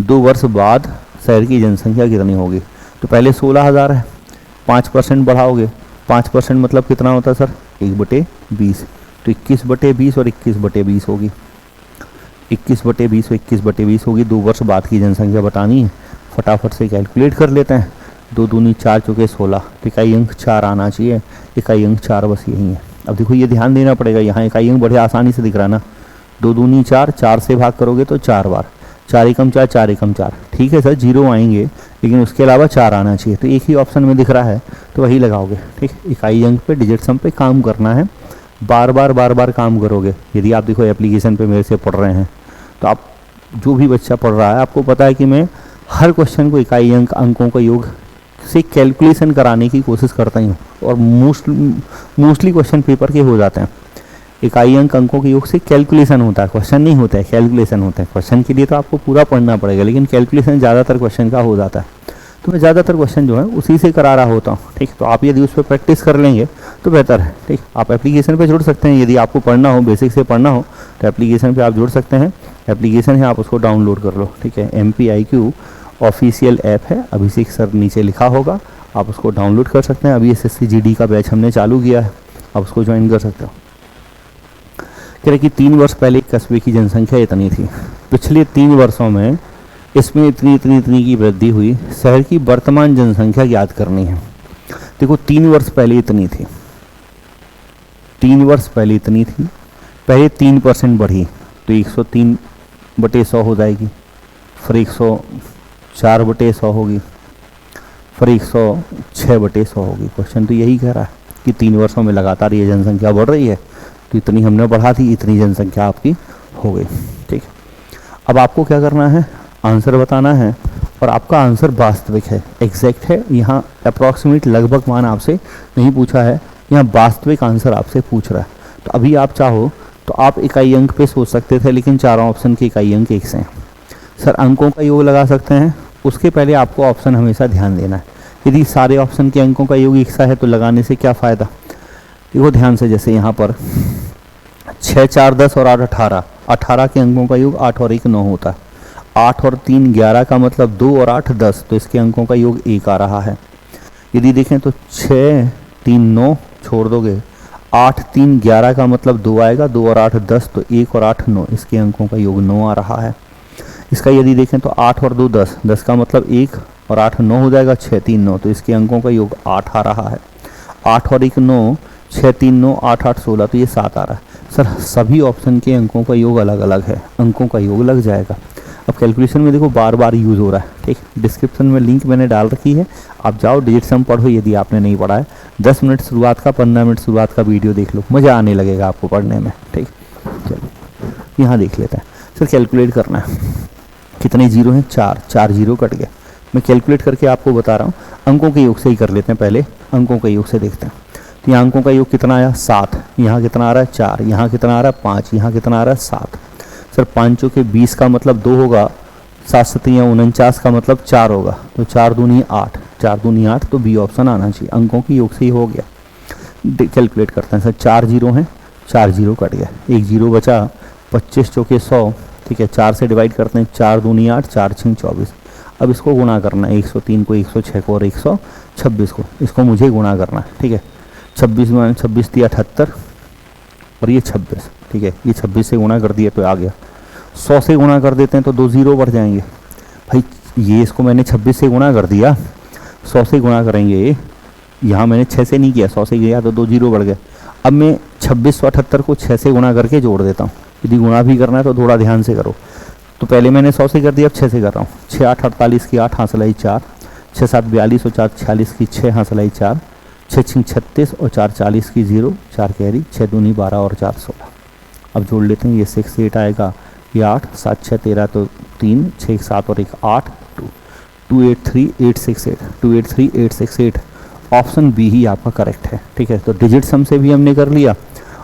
2 वर्ष बाद शहर की जनसंख्या कितनी होगी? तो पहले 16,000 है, 5% बढ़ाओगे, 5% मतलब कितना होता है सर? 1/20। तो 21/20 और 21/20 होगी, 21/20 और 21/20 होगी। 2 वर्ष बाद की जनसंख्या बतानी है, फटाफट से कैलकुलेट कर लेते हैं। 2 दूनी 4 चौके 16, इकाई अंक 4 आना चाहिए, इकाई अंक 4 बस यही है। अब देखो ये ध्यान देना पड़ेगा, यहाँ इकाई अंक बड़े आसानी से दिख रहा है ना। 2 दूनी 4, 4 से भाग करोगे तो 4 बार, 4 एकम 4, 4 एकम 4। ठीक है सर, 0 आएंगे लेकिन उसके अलावा 4 आना चाहिए, तो एक ही ऑप्शन में दिख रहा है तो वही लगाओगे। ठीक, इकाई अंक पे डिजिट सम पे काम करना है, बार बार काम करोगे। यदि आप देखो एप्लीकेशन पे मेरे से पढ़ रहे हैं तो आप जो भी बच्चा पढ़ रहा है आपको पता है कि मैं हर क्वेश्चन को इकाई अंक अंकों का योग से कैलकुलेशन कराने की कोशिश करता ही हूँ, और मोस्टली क्वेश्चन पेपर के हो जाते हैं। इकाई अंक अंकों के योग से कैलकुलेशन होता है, क्वेश्चन नहीं होता है, कैलकुलेशन होता है। क्वेश्चन के लिए तो आपको पूरा पढ़ना पड़ेगा, लेकिन कैलकुलेशन ज़्यादातर क्वेश्चन का हो जाता है, तो मैं ज़्यादातर क्वेश्चन जो है उसी से करा रहा होता हूँ। ठीक, तो आप यदि उस पर प्रैक्टिस कर लेंगे तो बेहतर है। ठीक, आप एप्लीकेशन पे जुड़ सकते हैं, यदि आपको पढ़ना हो, बेसिक से पढ़ना हो तो एप्लीकेशन पे आप जुड़ सकते हैं। एप्लीकेशन है, आप उसको डाउनलोड कर लो। ठीक है, MPIQ ऑफिशियल ऐप है, अभिषेक सर नीचे लिखा होगा, आप उसको डाउनलोड कर सकते हैं। अभी SSC GD का बैच हमने चालू किया है, आप उसको ज्वाइन कर सकते हो। कह रहे कि 3 वर्ष पहले कस्बे की जनसंख्या इतनी थी, पिछले 3 वर्षों में इसमें इतनी की वृद्धि हुई, शहर की वर्तमान जनसंख्या ज्ञात करनी है। देखो 3 वर्ष पहले इतनी थी, 3 वर्ष पहले इतनी थी, पहले 3% बढ़ी तो 103/100 हो जाएगी, फिर 104/100 होगी, फिर 106/100 होगी। क्वेश्चन तो यही कह रहा है कि 3 वर्षों में लगातार ये जनसंख्या बढ़ रही है, तो इतनी हमने बढ़ा दी, इतनी जनसंख्या आपकी हो गई। ठीक, अब आपको क्या करना है? आंसर बताना है, और आपका आंसर वास्तविक है, एग्जैक्ट है। यहाँ अप्रॉक्सीमेट लगभग मान आपसे नहीं पूछा है, यहाँ वास्तविक आंसर आपसे पूछ रहा है। तो अभी आप चाहो तो आप इकाई अंक पे सोच सकते थे, लेकिन चारों ऑप्शन के इकाई अंक एक से हैं। सर अंकों का योग लगा सकते हैं, उसके पहले आपको ऑप्शन हमेशा ध्यान देना है। यदि सारे ऑप्शन के अंकों का योग एक सा है तो लगाने से क्या फ़ायदा? देखो ध्यान से, जैसे यहाँ पर 6, 4, 10 और 8, 18, 18 के अंकों का योग 8 और 1 9 होता है। 8 और 3 11 का मतलब 2 और 8 10, तो इसके अंकों का योग 1 आ रहा है। यदि देखें तो 6, 3, 9 छोड़ दोगे, 8, 3, 11 का मतलब 2 आएगा, 2 और 8 10, तो 1 और 8 9, इसके अंकों का योग 9 आ रहा है। इसका यदि देखें तो 8 और 2 10, 10 का मतलब 1 और 8 9 हो जाएगा, 6, 3, 9, तो इसके अंकों का योग 8 आ रहा है। 8 और 1 9, 6, 3, 9, 8, 8, 16, तो ये 7 आ रहा है। सर सभी ऑप्शन के अंकों का योग अलग अलग है, अंकों का योग लग जाएगा। अब कैलकुलेशन में देखो बार बार यूज़ हो रहा है। ठीक, डिस्क्रिप्शन में लिंक मैंने डाल रखी है, आप जाओ डिजिट सम पढ़ो यदि आपने नहीं पढ़ा है। 10 मिनट शुरुआत का, 15 मिनट शुरुआत का वीडियो देख लो, मज़ा आने लगेगा आपको पढ़ने में। ठीक, चलो यहाँ देख लेते हैं। सर कैलकुलेट करना है, कितने जीरो हैं? 4, 4 जीरो कट गए। मैं कैलकुलेट करके आपको बता रहा हूँ, अंकों के योग से ही कर लेते हैं। पहले अंकों के योग से देखते हैं। तो यहाँ अंकों का योग कितना आया? 7, यहाँ कितना आ रहा है? 4, यहाँ कितना आ रहा है? 5, यहाँ कितना आ रहा है? 7। सर 5 चौके 20 का मतलब 2 होगा, 7 सतियाँ 49 का मतलब 4 होगा, तो 4 दूनी 8, 4 दूनी 8, तो बी ऑप्शन आना चाहिए। अंकों के योग से ही हो गया। कैलकुलेट करते हैं। सर 4 जीरो हैं, 4 जीरो कट गया, 1 जीरो बचा, 25 चौके 100। ठीक है, 4 से डिवाइड करते हैं, 4 दूनी 8, 4 6 24। अब इसको गुणा करना है, 103 को, 106 को और 126 को, इसको मुझे गुणा करना है। ठीक है, 26 में 26 थी 78 और ये 26। ठीक है, ये 26 से गुणा कर दिया तो आ गया। 100 से गुणा कर देते हैं तो 2 जीरो बढ़ जाएंगे। भाई ये इसको मैंने 26 से गुणा कर दिया, 100 से गुणा करेंगे, यहाँ मैंने 6 से नहीं किया, 100 से किया तो 2 जीरो बढ़ गए। अब मैं 2678 को 6 से गुणा करके जोड़ देता हूँ। यदि गुणा भी करना है तो थोड़ा ध्यान से करो। तो पहले मैंने 100 से कर दिया, अब 6 से कर रहा हूँ। 6 8 48 की 8 हासिलाई 4, 6 7 42 और 4 46 की 6 हासिलाई 4, 6 6 36 और 4 40 की 0, 4 कैरी, 6 दूनी 12 और 4 16। अब जोड़ लेते हैं, ये 6 8 आएगा, ये 8, 7 6 13 तो 3, 6 7 और 1 8, 283868, 283868। ऑप्शन बी ही आपका करेक्ट है। ठीक है, तो डिजिट सम से भी हमने कर लिया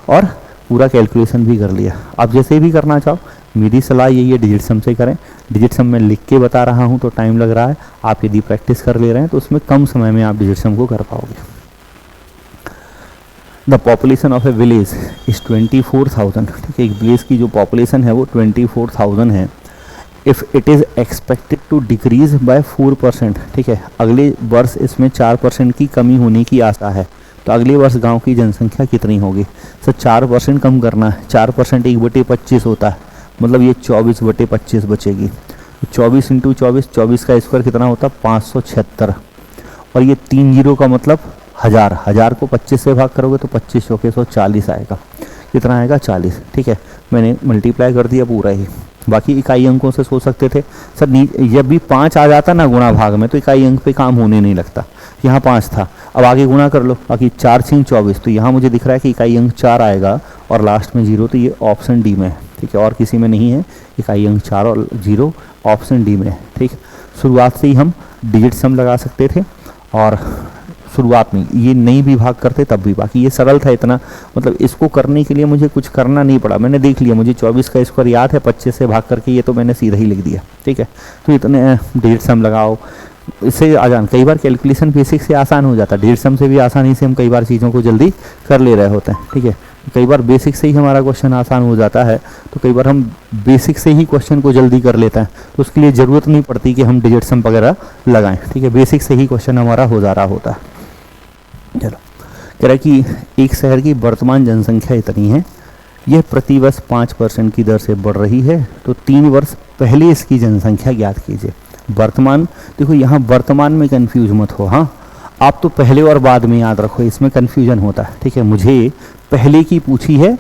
और पूरा कैलकुलेशन भी कर लिया। आप जैसे भी करना चाहो, मेरी सलाह यही है डिजिट सम से करें। डिजिट सम में लिख के बता रहा हूँ तो टाइम लग रहा है, आप यदि प्रैक्टिस कर ले रहे हैं तो उसमें कम समय में आप डिजिट सम को कर पाओगे। The population of A village is 24,000, ठीक है, एक विलेज की जो पॉपुलेशन है वो 24,000 है। If it is expected to decrease by 4%, ठीक है, अगले वर्ष इसमें 4% की कमी होने की आशा है, तो अगले वर्ष गांव की जनसंख्या कितनी होगी? सर 4% कम करना है, 4% 1/25 होता है, मतलब ये 24/25 बचेगी। 24 × 24, 24 का स्क्वायर कितना होता है? 576, और ये 3 जीरो का मतलब 1000, 1000 को 25 से भाग करोगे तो 25 चौके 140 आएगा। कितना आएगा? 40, ठीक है, मैंने मल्टीप्लाई कर दिया पूरा ही। बाकी इकाई अंकों से सोच सकते थे सर, जब भी 5 आ जाता ना गुणा भाग में तो इकाई अंक पे काम होने नहीं लगता। यहाँ 5 था, अब आगे गुणा कर लो, बाकी 4 × 24, तो यहाँ मुझे दिख रहा है कि इकाई अंक 4 आएगा और लास्ट में 0, तो ये ऑप्शन डी में है, ठीक है, और किसी में नहीं है। इकाई अंक 4 और 0 ऑप्शन डी में है, ठीक। शुरुआत से ही हम डिजिट सम लगा सकते थे और शुरुआत में ये नहीं भी भाग करते तब भी, बाकी ये सरल था इतना, मतलब इसको करने के लिए मुझे कुछ करना नहीं पड़ा, मैंने देख लिया, मुझे 24 का स्क्वायर याद है, 25 से भाग करके ये तो मैंने सीधा ही लिख दिया, ठीक है। तो इतने डिजिट सम लगाओ, इससे आसान, कई बार कैलकुलेशन बेसिक से आसान हो जाता है, डिजिट सम से भी आसानी से हम कई बार चीज़ों को जल्दी कर ले रहे होते हैं, ठीक है। कई बार बेसिक से ही हमारा क्वेश्चन आसान हो जाता है, तो कई बार हम बेसिक से ही क्वेश्चन को जल्दी कर लेते हैं, तो उसके लिए ज़रूरत नहीं पड़ती कि हम डिजिट सम वगैरह लगाएं, ठीक है, बेसिक से ही क्वेश्चन हमारा हो जा रहा होता है। चलो, कह रहा है कि एक शहर की वर्तमान जनसंख्या इतनी है, यह प्रतिवर्ष 5% की दर से बढ़ रही है, तो 3 वर्ष पहले इसकी जनसंख्या ज्ञात कीजिए। वर्तमान, देखो यहाँ वर्तमान में कंफ्यूज मत हो, हाँ, आप तो पहले और बाद में याद रखो, इसमें कंफ्यूजन होता है, ठीक है। मुझे पहले की पूछी है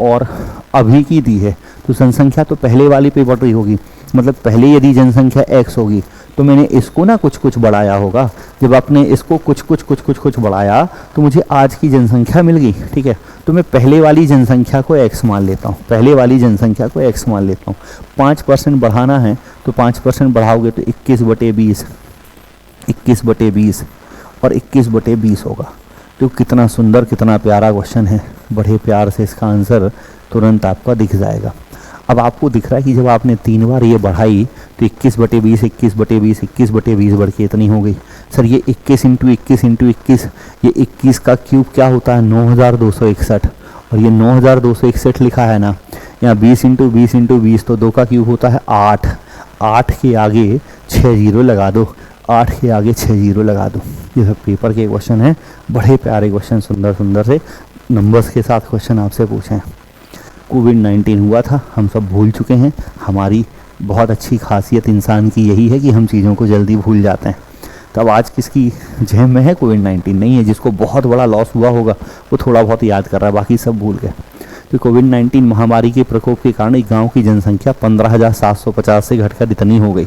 और अभी की दी है, तो जनसंख्या तो पहले वाली पे बढ़ रही होगी, मतलब पहले यदि जनसंख्या x होगी तो मैंने इसको ना कुछ कुछ बढ़ाया होगा, जब आपने इसको कुछ कुछ बढ़ाया तो मुझे आज की जनसंख्या मिल गई, ठीक है। तो मैं पहले वाली जनसंख्या को x मान लेता हूँ, पहले वाली जनसंख्या को x मान लेता हूँ। 5% बढ़ाना है तो 5% बढ़ाओगे तो 21/20, 21/20 और 21/20 होगा। तो कितना सुंदर, कितना प्यारा क्वेश्चन है, बड़े प्यार से इसका आंसर तुरंत आपका दिख जाएगा। अब आपको दिख रहा है कि जब आपने 3 बार ये बढ़ाई तो 21/20, 21/20, 21/20 बढ़ के इतनी हो गई। सर ये 21 × 21 × 21, ये 21 का क्यूब क्या होता है? 9261, और ये 9261 लिखा है ना, यहाँ 20 × 20 × 20, तो 2 का क्यूब होता है 8, 8 के आगे 6 जीरो लगा दो, 8 के आगे 6 जीरो लगा दो। ये सब पेपर के क्वेश्चन हैं, बड़े प्यारे क्वेश्चन, सुंदर सुंदर से नंबर्स के साथ क्वेश्चन आपसे पूछें। कोविड-19 हुआ था, हम सब भूल चुके हैं, हमारी बहुत अच्छी खासियत इंसान की यही है कि हम चीज़ों को जल्दी भूल जाते हैं। तो अब आज किसकी जेब में है? कोविड-19 नहीं है, जिसको बहुत बड़ा लॉस हुआ होगा वो थोड़ा बहुत याद कर रहा है, बाकी सब भूल गए। तो कोविड-19 महामारी के प्रकोप के कारण एक गाँव की जनसंख्या 15,750 से घटकर इतनी हो गई।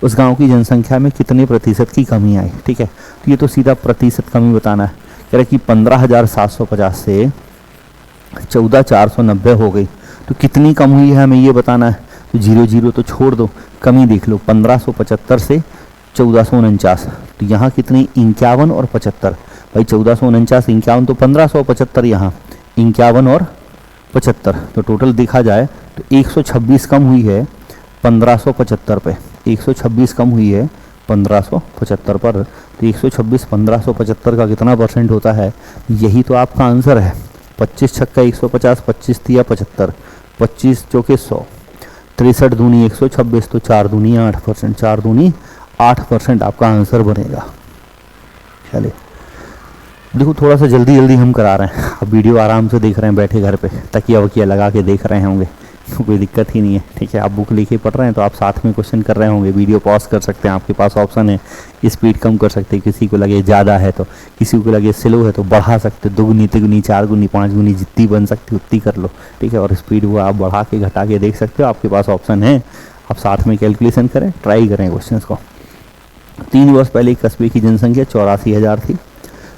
उस गांव की जनसंख्या में कितने प्रतिशत की कमी आई? ठीक है, तो ये तो सीधा प्रतिशत कमी बताना है। कह रहे कि 15,750 से 14,490 हो गई, तो कितनी कम हुई है हमें ये बताना है। तो 0 0 तो छोड़ दो, कमी देख लो, 1575 से 1449, तो यहाँ कितनी? 51 और 75। भाई 1449 51, तो 1575 यहाँ 51 और 75, तो टोटल देखा जाए तो 126 कम हुई है 1575 पे, 126 कम हुई है 1575 पर। तो 126 1575 का कितना परसेंट होता है? यही तो आपका आंसर है। 25 छक्का 150, 25 तिया 75, 25 चौके 100, 63 दूनी 126, तो 4 दूनी 8%, 4 दूनी 8% आपका आंसर बनेगा। चलिए देखो, थोड़ा सा जल्दी जल्दी हम करा रहे हैं, अब वीडियो आराम से देख रहे हैं बैठे घर पे, तकिया वकिया लगा के देख रहे होंगे, कोई दिक्कत ही नहीं है। ठीक है, आप बुक लेके पढ़ रहे हैं तो आप साथ में क्वेश्चन कर रहे होंगे, वीडियो पॉज कर सकते हैं, आपके पास ऑप्शन है, स्पीड कम कर सकते हैं, किसी को लगे ज़्यादा है तो, किसी को लगे स्लो है तो बढ़ा सकते, 2 गुनी 3 गुनी 4 गुनी 5 गुनी जितनी बन सकती उतनी कर लो। ठीक है, और स्पीड वो आप बढ़ा के घटा के देख सकते हो, आपके पास ऑप्शन है, आप साथ में कैलकुलेशन करें, ट्राई करें क्वेश्चन को। 3 वर्ष पहले कस्बे की जनसंख्या 84,000 थी।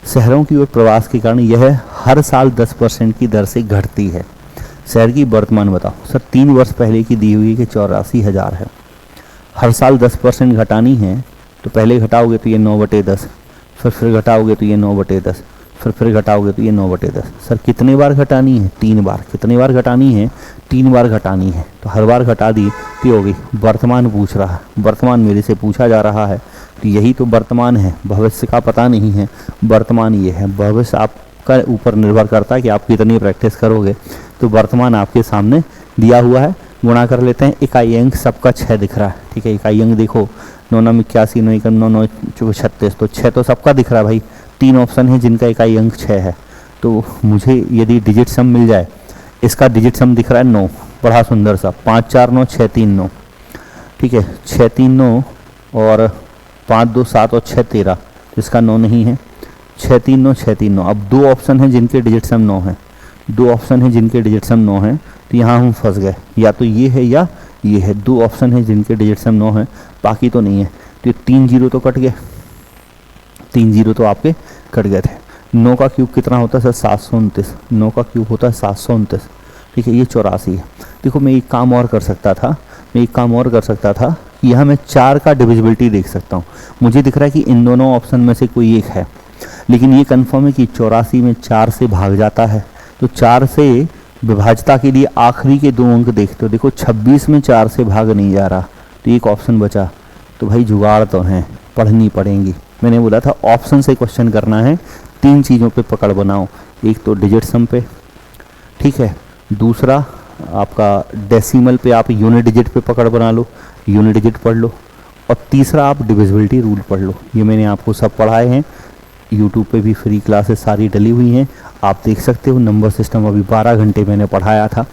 शहरों की ओर प्रवास के कारण यह हर साल 10% की दर से घटती है। शहर की वर्तमान बताओ। सर 3 वर्ष पहले की दी हुई कि 84,000 है, हर साल 10% घटानी है, तो पहले घटाओगे तो ये 9/10, फिर घटाओगे तो ये 9/10, फिर घटाओगे तो ये 9/10। सर कितने बार घटानी है? 3 बार। कितने बार घटानी है? 3 बार घटानी है, तो हर बार घटा दी तो हो गई। वर्तमान पूछ रहा है, वर्तमान मेरे से पूछा जा रहा है, तो यही तो वर्तमान है, भविष्य का पता नहीं है, वर्तमान ये है। भविष्य आप आपका ऊपर निर्भर करता है कि आप कितनी प्रैक्टिस करोगे। तो वर्तमान आपके सामने दिया हुआ है, गुणा कर लेते हैं। इकाई अंक सबका 6 दिख रहा है, ठीक है। इकाई अंक देखो 9 9 81, 9 1 9 9 36, तो 6 तो सबका दिख रहा है भाई। 3 ऑप्शन है जिनका इकाई अंक 6 है। तो मुझे यदि डिजिट सम मिल जाए, इसका डिजिट सम दिख रहा है 9, बड़ा सुंदर सा, 5 4 9 6 3 9, ठीक है। 6 3 9 और 5 2 7 और 6 13, इसका 9 नहीं है। 6 3 9 6 3 9। अब 2 ऑप्शन हैं जिनके डिजिट सम 9 है, 2 ऑप्शन हैं जिनके डिजिट सम 9 है। तो यहाँ हम फंस गए, या तो ये है या ये है। 2 ऑप्शन है जिनके डिजिट सम 9 है, बाकी तो नहीं है। तो 3 0 तो कट गए, 3 0 तो आपके कट गए थे। 9 का क्यूब कितना होता है सर? 729। 9 का क्यूब होता है 729, ठीक है। ये 84 है। देखो मैं एक काम और कर सकता था, यहाँ मैं 4 का डिविजिबिलिटी देख सकता हूँ। मुझे दिख रहा है कि इन दोनों ऑप्शन में से कोई एक है, लेकिन ये कंफर्म है कि 84 में 4 से भाग जाता है। तो 4 से विभाज्यता के लिए आखिरी के 2 अंक देखते हो, देखो 26 में 4 से भाग नहीं जा रहा, तो एक ऑप्शन बचा। तो भाई जुगाड़ तो है, पढ़नी पड़ेंगी। मैंने बोला था ऑप्शन से क्वेश्चन करना है, 3 चीज़ों पे पकड़ बनाओ। एक तो डिजिट सम पे, ठीक है। दूसरा आपका डेसिमल पे आप यूनिट डिजिट पे पकड़ बना लो, यूनिट डिजिट पढ़ लो। और तीसरा आप डिविजिबिलिटी रूल पढ़ लो। ये मैंने आपको सब पढ़ाए हैं, यूट्यूब पे भी फ्री क्लासेस सारी डली हुई हैं, आप देख सकते हो। नंबर सिस्टम अभी 12 घंटे मैंने पढ़ाया था,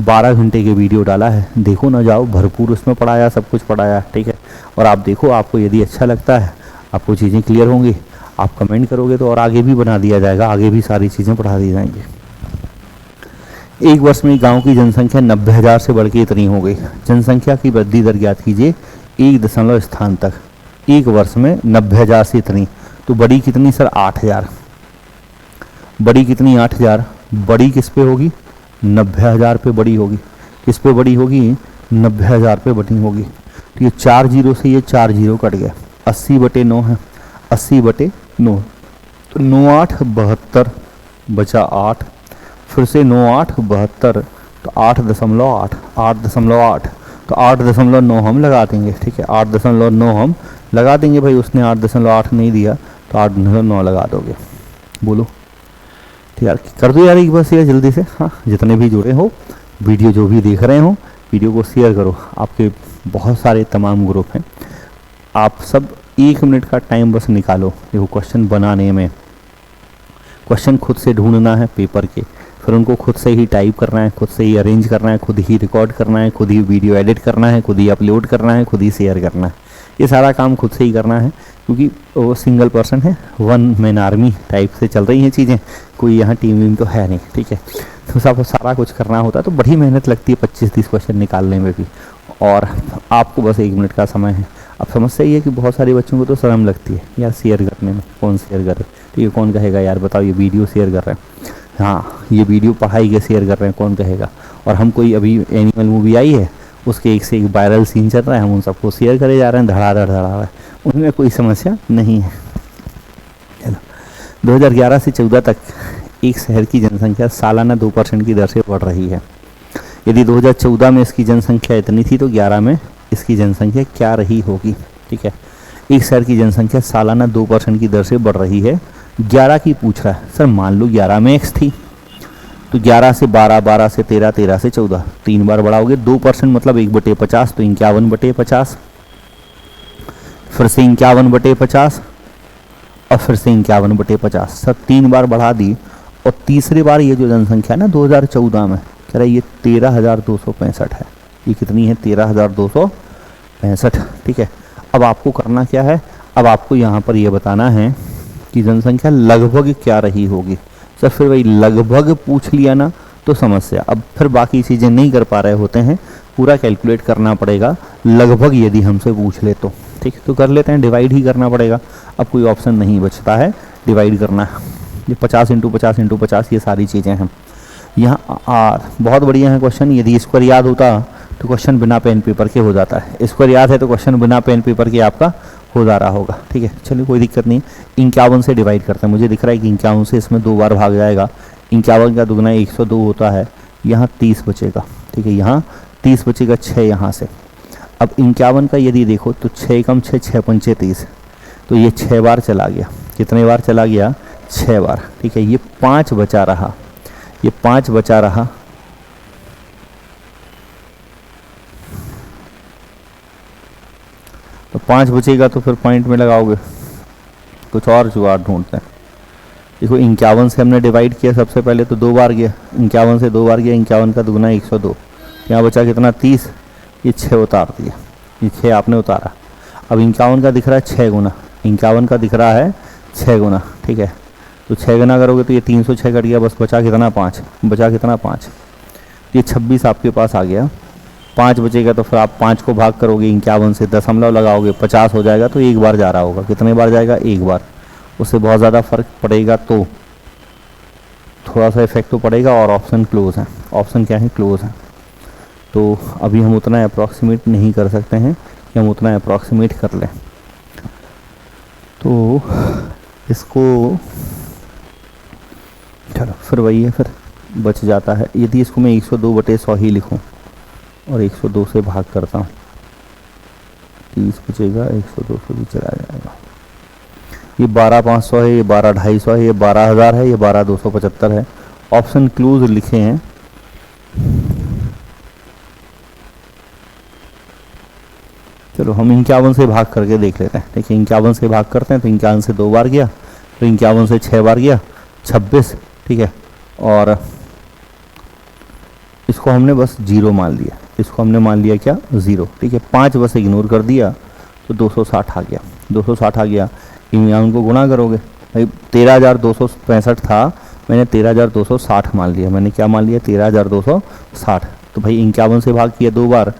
12 घंटे के वीडियो डाला है, देखो ना जाओ, भरपूर उसमें पढ़ाया, सब कुछ पढ़ाया, ठीक है। और आप देखो, आपको यदि अच्छा लगता है, आपको चीज़ें क्लियर होंगी, आप कमेंट करोगे तो और आगे भी बना दिया जाएगा, आगे भी सारी चीज़ें पढ़ा दी जाएंगी। एक वर्ष में गांव की जनसंख्या 90,000 से बढ़ के इतनी हो गई। जनसंख्या की वृद्धि दर ज्ञात कीजिए 1 दशमलव स्थान तक। एक वर्ष में 90,000 से इतनी, तो बड़ी कितनी सर? 8,000। बड़ी कितनी? 8,000। बड़ी किस पे होगी? 90,000 पे बड़ी होगी। किस पे बड़ी होगी? 90,000 पे बड़ी होगी। तो ये 4 0 से ये 4 0 कट गया, 80/9 है, 80/9। तो 9 8 72 बचा 8, फिर से 9 8 72, तो 8.8, 8.8, तो 8.9 हम लगा देंगे, ठीक है। 8.9 हम लगा देंगे भाई, उसने 8.8 नहीं दिया तो 8.9 लगा दोगे। बोलो तो यार, कर दो यार एक बार शेयर जल्दी से। हाँ, जितने भी जुड़े हो, वीडियो जो भी देख रहे हो, वीडियो को शेयर करो। आपके बहुत सारे तमाम ग्रुप हैं, आप सब 1 मिनट का टाइम बस निकालो। देखो क्वेश्चन बनाने में, क्वेश्चन खुद से ढूंढना है पेपर के, फिर उनको खुद से ही टाइप करना है, खुद से ही अरेंज करना है, खुद ही रिकॉर्ड करना है, खुद ही वीडियो एडिट करना है, खुद ही अपलोड करना है, खुद ही शेयर करना है। ये सारा काम खुद से ही करना है, क्योंकि वो सिंगल पर्सन है, 1 मैन आर्मी टाइप से चल रही हैं चीज़ें, कोई यहाँ टीम वीम तो है नहीं, ठीक है। तो सब सारा कुछ करना होता है, तो बड़ी मेहनत लगती है 25-30 क्वेश्चन निकालने में भी, और आपको बस 1 मिनट का समय है। अब समस्या ये है कि बहुत सारे बच्चों को तो शर्म लगती है यार शेयर करने में, कौन शेयर करे, ठीक है। कौन कहेगा यार बताओ ये वीडियो शेयर कर रहे हैं, हाँ ये वीडियो पढ़ाई के शेयर कर रहे हैं, कौन कहेगा। और हम कोई अभी एनिमल मूवी आई है, उसके एक से एक वायरल सीन चल रहा है, हम उन सबको शेयर करे जा रहे हैं, धड़ाधड़, उनमें कोई समस्या नहीं है। चलो, 2011 से 14 तक एक शहर की जनसंख्या सालाना 2% की दर से बढ़ रही है। यदि 2014 में इसकी जनसंख्या इतनी थी, तो 11 में इसकी जनसंख्या क्या रही होगी, ठीक है। एक शहर की जनसंख्या सालाना 2% की दर से बढ़ रही है। 11 की पूछ रहा है सर, मान लो 11 में x थी, तो 11 से 12, 12 से 13, 13 से 14, 3 बार बढ़ाओगे, 2% मतलब 1/50, तो 51/50, फिर से 51/50 और फिर से 51/50, सब 3 बार बढ़ा दी। और तीसरी बार ये जो जनसंख्या है ना 2014 में, कह रहा है ये 13,265 है। ये कितनी है? 13,265, ठीक है। अब आपको करना क्या है, अब आपको यहाँ पर ये बताना है कि जनसंख्या लगभग क्या रही होगी। सर फिर वही लगभग पूछ लिया ना तो समस्या, अब फिर बाकी चीज़ें नहीं कर पा रहे होते हैं, पूरा कैलकुलेट करना पड़ेगा लगभग यदि हमसे पूछ ले तो, ठीक है। तो कर लेते हैं, डिवाइड ही करना पड़ेगा, अब कोई ऑप्शन नहीं बचता है, डिवाइड करना है। ये 50 × 50 × 50 ये सारी चीज़ें हैं। यहाँ बहुत बढ़िया है क्वेश्चन, यदि स्क्वायर याद होता तो क्वेश्चन बिना पेन पेपर के हो जाता है। स्क्वायर याद है तो क्वेश्चन बिना पेन पेपर के आपका हो जा रहा होगा, ठीक है। चलिए कोई दिक्कत नहीं, 51 से डिवाइड करते हैं। मुझे दिख रहा है कि 51 से इसमें 2 बार भाग जाएगा, 51 का दुगना 102 होता है, यहाँ 30 बचेगा, ठीक है। यहाँ 30 बचेगा, 6 यहाँ से। अब 51 का यदि देखो तो 6 कम 6, 6 पंचे 30, तो ये 6 बार चला गया। कितने बार चला गया? 6 बार, ठीक है। ये 5 बचा रहा, ये 5 बचा रहा, तो 5 बचेगा तो फिर पॉइंट में लगाओगे। कुछ और जुगाड़ ढूंढते हैं। देखो 51 से हमने डिवाइड किया सबसे पहले तो 2 बार गया, 51 से 2 बार गया, 51 का दुगुना 102, यहाँ बचा कितना 30, ये 6 उतार दिया, ये 6 आपने उतारा। अब 51 का दिख रहा है 6 गुना, 51 का दिख रहा है 6 गुना, ठीक है। तो 6 गुना करोगे तो ये 306 कट गया, बस बचा कितना 5, बचा कितना 5, ये 26 आपके पास आ गया। 5 बचेगा तो फिर आप 5 को भाग करोगे 51 से, दशमलव लगाओगे, 50 हो जाएगा, तो एक बार जा रहा होगा। कितने बार जाएगा? एक बार। उससे बहुत ज़्यादा फर्क पड़ेगा तो थोड़ा सा इफेक्ट तो पड़ेगा, और ऑप्शन क्लोज है। ऑप्शन क्या है? क्लोज है। तो अभी हम उतना अप्रॉक्सीमेट नहीं कर सकते हैं कि हम उतना अप्रॉक्सीमेट कर लें, तो इसको चलो फिर वही है, फिर बच जाता है। यदि इसको मैं 102/100 ही लिखूं और 102 से भाग करता हूँ, 30 बचेगा, 102 से भी चला जाएगा। ये 12,500 है, ये 12,250 है, ये 12,000 है, ये 12,275 है। ऑप्शन क्लूज लिखे हैं। चलो हम 51 से भाग करके देख लेते हैं। देखिए 51 से भाग करते हैं तो 51 से 2 बार गया, तो 51 से 6 बार गया, 26, ठीक है। और इसको हमने बस 0 मान लिया, इसको हमने मान लिया क्या? 0, ठीक है। 5 बस इग्नोर कर दिया तो 260 आ गया, 260 आ गया। उनको गुणा करोगे, भाई 13,265 था, मैंने 13,260 मान लिया। मैंने क्या मान लिया? 13,260। तो भाई 51 से भाग किया 2 बार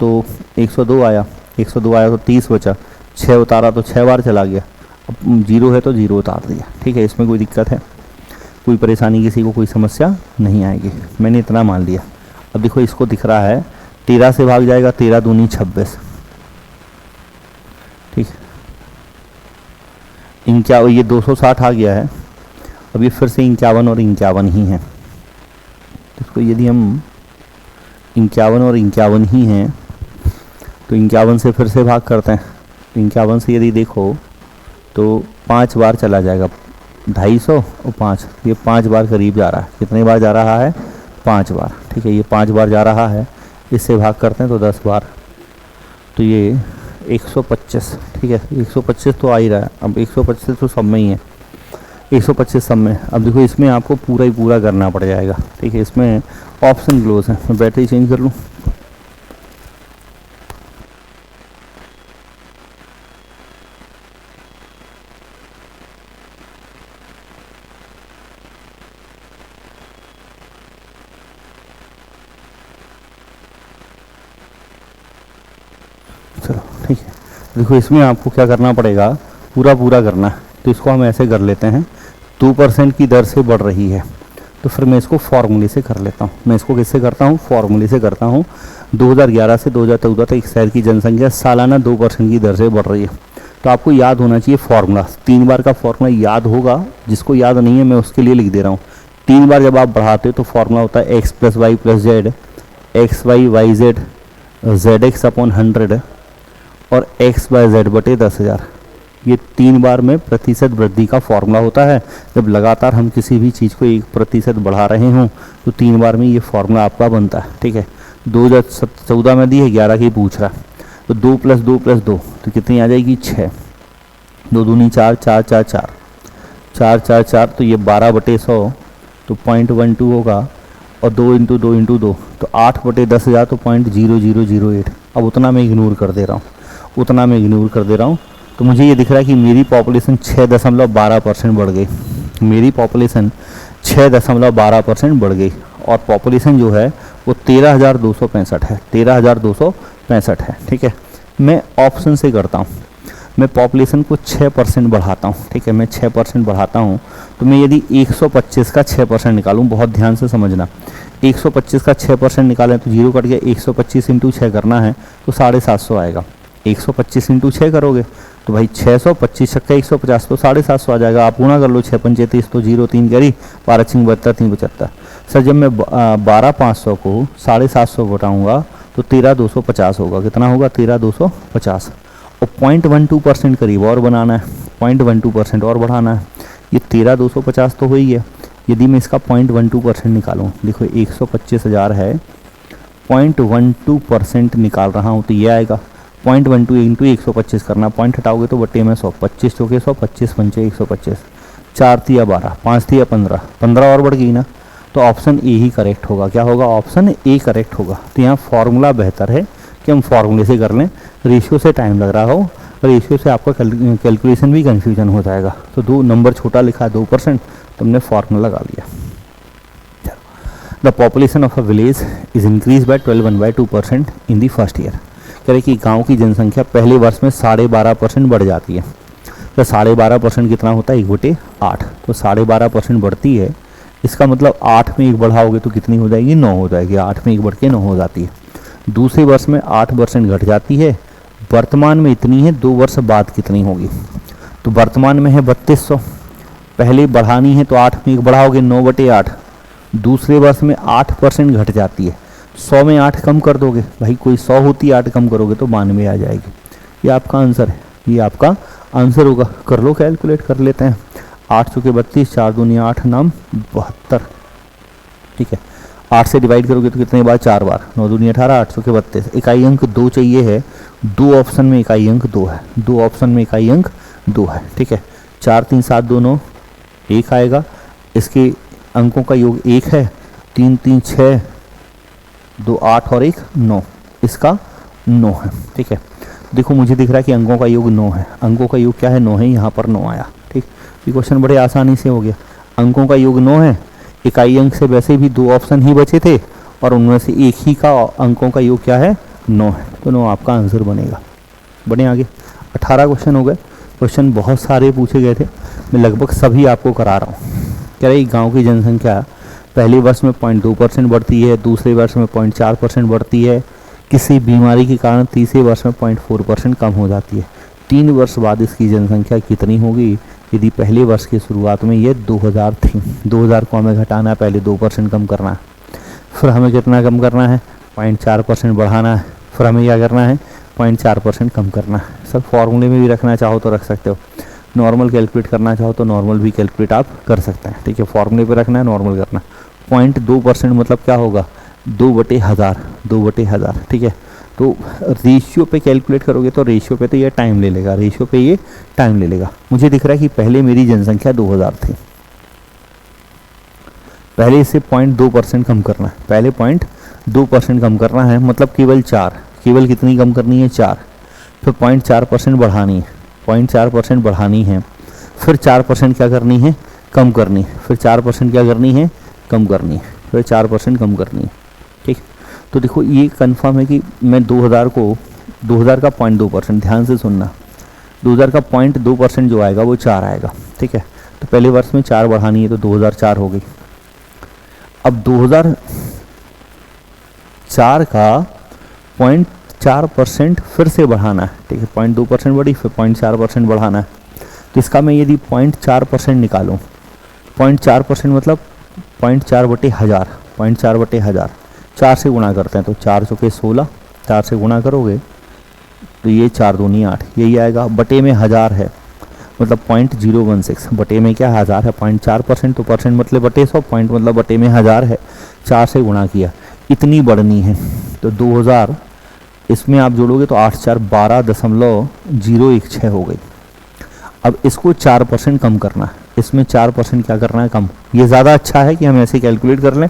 तो 102 आया, 102 आया तो 30 बचा, 6 उतारा तो 6 बार चला गया। अब 0 है तो 0 उतार दिया, ठीक है। इसमें कोई दिक्कत है? कोई परेशानी, किसी को कोई समस्या नहीं आएगी। मैंने इतना मान लिया। अब देखो इसको दिख रहा है 13 से भाग जाएगा, 13 दूनी 26, ठीक है। ये 260 आ गया है। अब ये फिर से 51 और 51 ही है। तो इसको यदि हम 51 और 51 ही हैं तो 51 से फिर से भाग करते हैं। 51 से यदि देखो तो 5 बार चला जाएगा, 250 और 5, ये 5 बार करीब जा रहा है। कितने बार जा रहा है? 5 बार, ठीक है। ये 5 बार जा रहा है, इससे भाग करते हैं तो 10 बार, तो ये 125, ठीक है। 125 तो आ ही रहा है। अब 125 तो सब में ही है, 125 सब में। अब देखो इसमें आपको पूरा ही पूरा करना पड़ जाएगा, ठीक है। इसमें ऑप्शन क्लोज है। मैं बैटरी चेंज कर लूँ। चलो ठीक है। देखो इसमें आपको क्या करना पड़ेगा? पूरा पूरा करना है। तो इसको हम ऐसे कर लेते हैं, 2% की दर से बढ़ रही है, तो फिर मैं इसको फॉर्मूले से कर लेता हूँ। मैं इसको किससे करता हूँ? फॉर्मूले से करता हूँ। 2011 से 2014 तक एक शहर की जनसंख्या सालाना 2% की दर से बढ़ रही है। तो आपको याद होना चाहिए फॉर्मूला। 3 बार का फॉर्मूला याद होगा, जिसको याद नहीं है मैं उसके लिए लिख दे रहा हूँ। 3 बार जब आप बढ़ाते हो तो फॉर्मूला होता है x + y + z, xy yz zx/100 और x/z/10,000। ये 3 बार में प्रतिशत वृद्धि का फॉर्मूला होता है। जब लगातार हम किसी भी चीज़ को 1% बढ़ा रहे हों तो 3 बार में ये फॉर्मूला आपका बनता है, ठीक है। 2014 में दी है, 11 की पूछ रहा है, तो 2 + 2 + 2 तो कितनी आ जाएगी? 6, 2 दूनी 4, 4 4 4 4 4 4, तो ये 12/100 तो 0.12 होगा, और 2 × 2 × 2 तो 8/10,000 तो 0.0008। अब उतना मैं इग्नोर कर दे रहा हूँ, उतना मैं इग्नोर कर दे रहा हूँ। तो मुझे ये दिख रहा है कि मेरी पॉपुलेशन 6.12% बढ़ गई। मेरी पॉपुलेशन 6.12% बढ़ गई, और पॉपुलेशन जो है वो 13,265 है, 13,265 है, ठीक है। मैं ऑप्शन से करता हूँ, मैं पॉपुलेशन को 6% बढ़ाता हूँ, ठीक है। मैं 6% बढ़ाता हूँ, तो मैं यदि 125 का 6% निकालूँ, बहुत ध्यान से समझना, 125 का 6% निकालें तो 0 कट गया, 125 × 6 करना है तो 750 आएगा। 125 × 6 करोगे तो भाई 600, 25 छक्का 150 तो 750 आ जाएगा। आप गुणा कर लो, 6 × 5 = 30 तो 0 3 करी, 12 × 6 = 72, 3 × 75। सर जब मैं 12,500 को 750 घटाऊँगा तो 13,250 होगा। कितना होगा? 13,250। और 0.12% करीब और बनाना है, 0.12% और बढ़ाना है। ये 13,250 तो हो ही है। यदि मैं इसका 0.12% निकालूँ, देखो 125,000 है, 0.12% निकाल रहा हूँ तो ये आएगा 0.12 इंटू 125 करना, पॉइंट हटाओगे तो बटे में 100, 25 चौके 100, 25 पंचे 125, 4 तिया 12, 5 तिया 15, 15 और बढ़ गई ना, तो ऑप्शन ए ही करेक्ट होगा। क्या होगा? ऑप्शन ए करेक्ट होगा। तो यहाँ फॉर्मूला बेहतर है कि हम फॉर्मूले से कर लें, रेशियो से टाइम लग रहा हो, रेशियो से आपका कैलकुलेशन भी कन्फ्यूजन हो जाएगा। तो 2 नंबर छोटा लिखा है 2%, तो हमने फार्मूला लगा लिया। The population of a village is increase by 12.2% in the first year. कह रहे कि गांव की जनसंख्या पहले वर्ष में 12.5% बढ़ जाती है। तो 12.5% कितना होता है? 1/8। तो 12.5% बढ़ती है, इसका मतलब 8 में 1 बढ़ाओगे तो कितनी हो जाएगी? 9 हो जाएगी। 8 में 1 बढ़ के 9 हो जाती है। दूसरे वर्ष में 8% घट जाती है, वर्तमान में इतनी है, 2 वर्ष बाद कितनी होगी? तो वर्तमान में है 3200, पहले बढ़ानी है तो 8 में 1 बढ़ाओगे 9/8, दूसरे वर्ष में 8% घट जाती है, 100 में 8 कम कर दोगे, भाई कोई 100 होती 8 कम करोगे तो 92 आ जाएगी। ये आपका आंसर है, ये आपका आंसर होगा। कर लो, कैलकुलेट कर लेते हैं। 8 चौके 32, 4 दूनी 8 नाम 72, ठीक है। 8 से डिवाइड करोगे तो कितने बार? 4 बार, 9 दूनी 18, 8 चौके 32। इकाई अंक 2 चाहिए है, 2 ऑप्शन में इकाई अंक 2 है, 2 ऑप्शन में इकाई अंक 2 है, ठीक है। 4 3 7 2 9, 1 आएगा। इसके अंकों का योग 1 है, 3 3 6, 2 8 और 1 9, इसका 9 है, ठीक है। देखो मुझे दिख रहा है कि अंकों का योग 9 है, अंकों का योग क्या है? 9 है, यहाँ पर 9 आया, ठीक। ये क्वेश्चन बड़े आसानी से हो गया। अंकों का योग 9 है, इकाई अंक से वैसे भी 2 ऑप्शन ही बचे थे और उनमें से एक ही का अंकों का योग क्या है? 9 है, तो 9 आपका आंसर बनेगा। बढ़े आगे। 18 क्वेश्चन हो गए। क्वेश्चन बहुत सारे पूछे गए थे, मैं लगभग सभी आपको करा रहा हूँ। कह रही गाँव की जनसंख्या पहले वर्ष में 0.2% बढ़ती है, दूसरे वर्ष में 0.4% बढ़ती है, किसी बीमारी के कारण तीसरे वर्ष में 0.4% कम हो जाती है। 3 वर्ष बाद इसकी जनसंख्या कितनी होगी? यदि पहले वर्ष की शुरुआत में ये 2000 थी, 2000 को हमें घटाना है, पहले 2% कम करना है, फिर हमें कितना कम करना है? 0.4% बढ़ाना है, फिर हमें क्या करना है? 0.4% कम करना है। सब फॉर्मूले में भी रखना चाहो तो रख सकते हो, नॉर्मल कैलकुलेट करना चाहो तो नॉर्मल भी कैलकुलेट आप कर सकते हैं, ठीक है। फॉर्मूले पे रखना है, नॉर्मल करना। 0.2% मतलब क्या होगा? 2/1000, 2/1000, ठीक है। तो रेशियो पे कैलकुलेट करोगे तो रेशियो पे तो ये टाइम ले लेगा, रेशियो पे ये टाइम ले लेगा। मुझे दिख रहा है कि पहले मेरी जनसंख्या 2000 थी, पहले इसे 0.2% कम करना है, पहले 0.2% कम करना है, मतलब केवल 4, केवल कितनी कम करनी है? 4। फिर 0.4% बढ़ानी है, 0.4% बढ़ानी है, फिर 4% क्या करनी है? कम करनी है, फिर 4% क्या करनी है? कम करनी है, फिर 4% कम करनी है, ठीक। तो देखो ये कंफर्म है कि मैं 2000 को 2000 का 0.2%, ध्यान से सुनना, 2000 का 0.2% जो आएगा वो 4 आएगा, ठीक है। तो पहले वर्ष में 4 बढ़ानी है तो 2004 हो गई। अब 2004 का 0.4% फिर से बढ़ाना है, ठीक है। 0.2% बढ़ी, फिर 0.4% बढ़ाना है। तो इसका मैं यदि 0.4% निकालूँ, 0.4% मतलब 0.4/1000, 0.4/1000, 4 से गुणा करते हैं तो 4 चौके 16, 4 से गुणा करोगे तो ये 4 दूनी 8, यही आएगा। बटे में 1000 है, मतलब 0.016, बटे में क्या 1000 है, 0.4%, तो परसेंट मतलब बटे 100, पॉइंट मतलब बटे में 1000 है, 4 से गुणा किया, इतनी बढ़नी है। तो 2000 इसमें आप जोड़ोगे तो 8 4 12.016 हो गई। अब इसको 4% कम करना है, इसमें 4% क्या करना है? कम। ये ज़्यादा अच्छा है कि हम ऐसे कैलकुलेट कर लें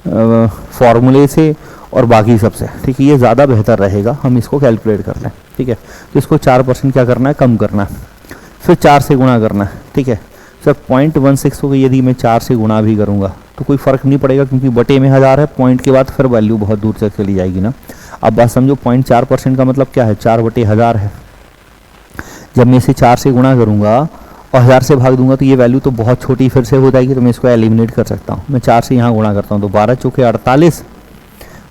फॉर्मूले से और बाकी सबसे, ठीक है। ये ज़्यादा बेहतर रहेगा, हम इसको कैलकुलेट कर लें, ठीक है। तो इसको 4% क्या करना है? कम करना है, फिर 4 से गुणा करना है, ठीक है। सर 0.16 को यदि मैं 4 से गुणा भी करूँगा तो कोई फ़र्क नहीं पड़ेगा, क्योंकि बटे में 1000 है, पॉइंट के बाद फिर वैल्यू बहुत दूर तक चली जाएगी ना। अब बात समझो, 0.4% का मतलब क्या है? 4/1000 है। जब मैं इसे 4 से गुणा करूँगा और 1000 से भाग दूंगा तो ये वैल्यू तो बहुत छोटी फिर से हो जाएगी, तो मैं इसको एलिमिनेट कर सकता हूँ। मैं 4 से यहाँ गुणा करता हूँ तो 12 चौके 48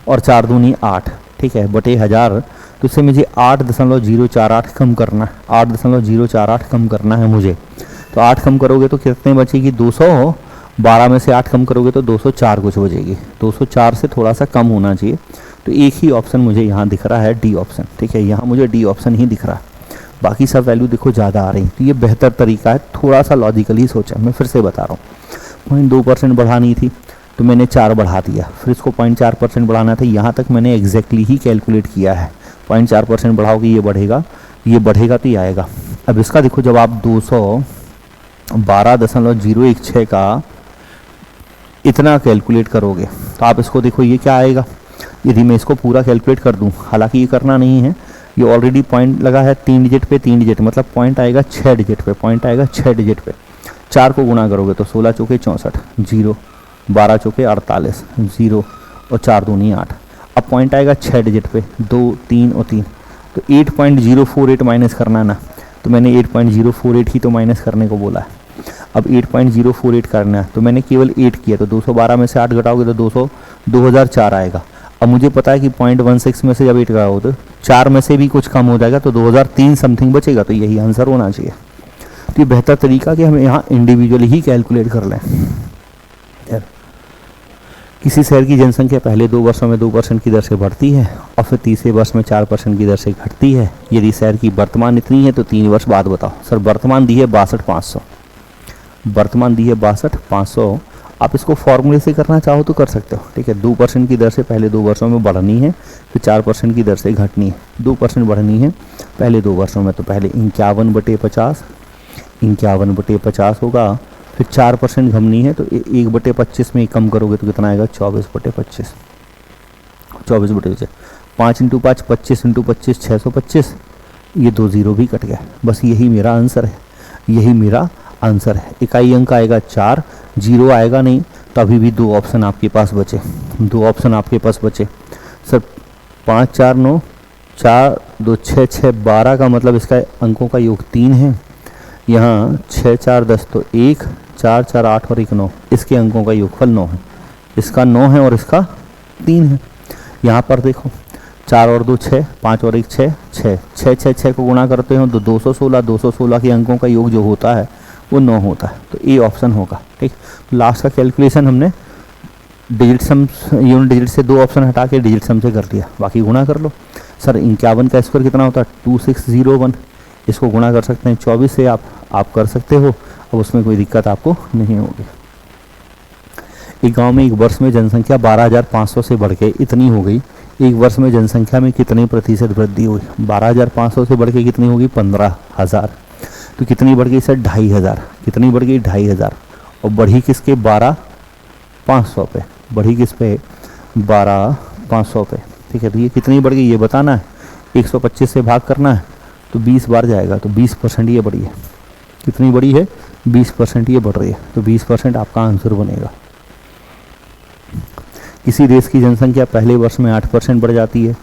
और 4 दूनी 8, ठीक है, बटे 1000। तो इससे मुझे 8.048 कम करना है, 8.048 कम करना है मुझे। तो 8 कम करोगे तो कितने बचेगी? 200, 12 में से 8 कम करोगे तो 204 कुछ बचेगी, 204 से थोड़ा सा कम होना चाहिए। तो एक ही ऑप्शन मुझे यहाँ दिख रहा है, डी ऑप्शन, ठीक है। यहाँ मुझे डी ऑप्शन ही दिख रहा है। बाकी सब वैल्यू देखो ज़्यादा आ रही है। तो ये बेहतर तरीका है, थोड़ा सा लॉजिकली सोचा। मैं फिर से बता रहा हूँ, 0.2% बढ़ानी थी तो मैंने 4 बढ़ा दिया, फिर इसको 0.4% बढ़ाना था, यहाँ तक मैंने एग्जैक्टली ही कैलकुलेट किया है। 0.4% बढ़ाओगे ये बढ़ेगा तो ये आएगा। अब इसका देखो, जब आप 212.016 का इतना कैलकुलेट करोगे तो आप इसको देखो ये क्या आएगा। यदि मैं इसको पूरा कैलकुलेट कर दूं, हालांकि ये करना नहीं है, ये ऑलरेडी पॉइंट लगा है 3 डिजिट पे, 3 डिजिट मतलब पॉइंट आएगा 6 डिजिट पे, पॉइंट आएगा 6 डिजिट पे। 4 को गुणा करोगे तो 16 चौके 64, 0, 12 चौके 48, 0 और 4 दूनी 8। अब पॉइंट आएगा 6 डिजिट पे, 2, 3 और 3, तो 8.048 माइनस करना है ना, तो मैंने 8.048 ही तो माइनस करने को बोला है। अब 8.048 करना है तो मैंने केवल 8 किया, तो 212 में से 8 घटाओगे तो 2004 आएगा। अब मुझे पता है कि 0.16 में से जब 8 घटाओ तो 4 में से भी कुछ कम हो जाएगा, तो 2003 समथिंग बचेगा, तो यही आंसर होना चाहिए। तो ये बेहतर तरीका कि हम यहाँ इंडिविजुअली ही कैलकुलेट कर लें। किसी शहर की जनसंख्या पहले 2 वर्षों में 2% की दर से बढ़ती है और फिर तीसरे वर्ष में 4% की दर से घटती है। यदि शहर की वर्तमान इतनी है तो 3 वर्ष बाद बताओ। सर वर्तमान दी है 62,500, वर्तमान दी है 62,500। आप इसको फॉर्मूले से करना चाहो तो कर सकते हो, ठीक है। 2% की दर से पहले 2 वर्षों में बढ़नी है, फिर 4% की दर से घटनी है। 2% बढ़नी है पहले 2 वर्षों में, तो पहले 51/50, 51/50 होगा, फिर 4% घटनी है तो 1/25 में कम करोगे तो कितना आएगा, 24/25, 24/25, 5 × 5 25 × 25 625, ये 2 0 भी कट गया। बस यही मेरा आंसर है, यही मेरा आंसर है। इकाई अंक आएगा 4, 0 आएगा नहीं, तो अभी भी 2 ऑप्शन आपके पास बचे, 2 ऑप्शन आपके पास बचे। सर 5 4 9, 4 2 6 6 12 का मतलब इसका अंकों का योग 3 है। यहाँ 6 4 10 तो 1, 4 4 8 और 1 9, इसके अंकों का योगफल 9 है। इसका 9 है और इसका 3 है। यहाँ पर देखो 4 और 2 6, 5 और 1 6, 6 6 6 6 को गुणा करते हो तो 216, 216 के अंकों का योग जो होता है वो 9 होता है, तो ए ऑप्शन होगा, ठीक। लास्ट का कैलकुलेशन हमने डिजिट सम, यूनिट डिजिट से 2 ऑप्शन हटा के डिजिट सम से कर दिया, बाकी गुणा कर लो। सर 51 का स्क्वायर कितना होता है, 2601, इसको गुणा कर सकते हैं 24 से, आप कर सकते हो, अब उसमें कोई दिक्कत आपको नहीं होगी। एक गांव में एक वर्ष में जनसंख्या 12,500 से बढ़ के इतनी हो गई, एक वर्ष में जनसंख्या में कितने प्रतिशत वृद्धि हुई, 12,500 से बढ़ के कितनी होगी, 15,000, तो कितनी बढ़ गई सर, 2,500, कितनी बढ़ गई, 2,500, और बढ़ी किसके, 12,500 पे, बढ़ी किस पे, 12,500 पे, ठीक है। तो ये कितनी बढ़ गई ये बताना है, 125 से भाग करना है तो 20 बार जाएगा, तो 20% ये बढ़ी है। कितनी बढ़ी है, 20% ये बढ़ रही है, तो 20% आपका आंसर बनेगा। किसी देश की जनसंख्या पहले वर्ष में 8% बढ़ जाती है,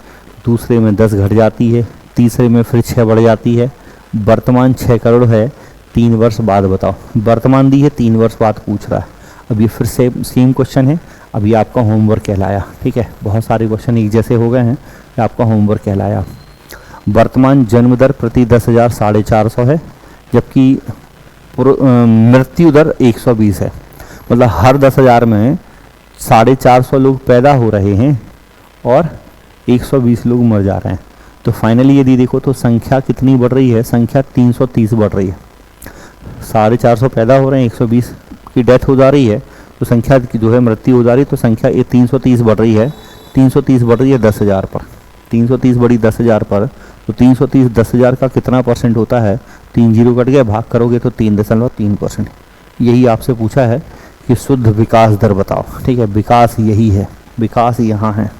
दूसरे में 10 घट जाती है, तीसरे में फिर 6 बढ़ जाती है, वर्तमान 6 करोड़ है, 3 वर्ष बाद बताओ। वर्तमान दी है, 3 वर्ष बाद पूछ रहा है। अब ये फिर से सेम क्वेश्चन है, अब ये आपका होमवर्क कहलाया, ठीक है। बहुत सारे क्वेश्चन एक जैसे हो गए हैं, ये आपका होमवर्क कहलाया। वर्तमान जन्म दर प्रति 10,000 450 है, जबकि मृत्यु दर 120 है, मतलब हर 10,000 में 450 लोग पैदा हो रहे हैं और 120 लोग मर जा रहे हैं। तो फाइनली यदि देखो तो संख्या कितनी बढ़ रही है, संख्या 330 बढ़ रही है। 450 पैदा हो रहे हैं, 120 की डेथ हो जा रही है, तो संख्या जो है मृत्यु हो जा रही है, तो संख्या ये 330 बढ़ रही है। 330 बढ़ रही है 10,000 पर, 330 बढ़ी 10,000 पर, तो 330 10,000 का कितना परसेंट होता है, 3 0 कट गया, भाग करोगे तो 3.3%। यही आपसे पूछा है कि शुद्ध विकास दर बताओ, ठीक है। विकास यही है, विकास यहाँ है।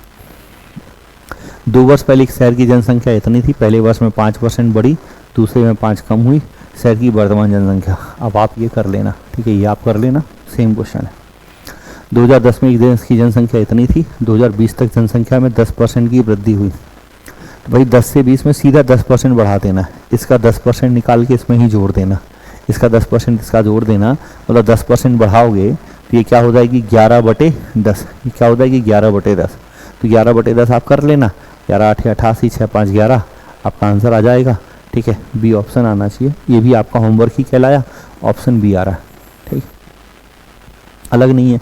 2 वर्ष पहले एक शहर की जनसंख्या इतनी थी, पहले वर्ष में 5% बढ़ी, दूसरे में 5 कम हुई, शहर की वर्तमान जनसंख्या। अब आप ये कर लेना, ठीक है, ये आप कर लेना, सेम क्वेश्चन है। 2010 में एक देश की जनसंख्या इतनी थी, 2020 तक जनसंख्या में 10% की वृद्धि हुई, तो भाई 10 से 20 में सीधा 10% बढ़ा देना है, इसका 10% निकाल के इसमें ही जोड़ देना, इसका 10% इसका जोड़ देना, मतलब 10% बढ़ाओगे तो ये क्या हो जाएगी, 11/10, ये क्या हो जाएगी, 11/10, तो 11/10 आप कर लेना, 11 8 88 6 5 11, आपका आंसर आ जाएगा, ठीक है। बी ऑप्शन आना चाहिए, ये भी आपका होमवर्क ही कहलाया, ऑप्शन बी आ रहा है, ठीक, अलग नहीं है।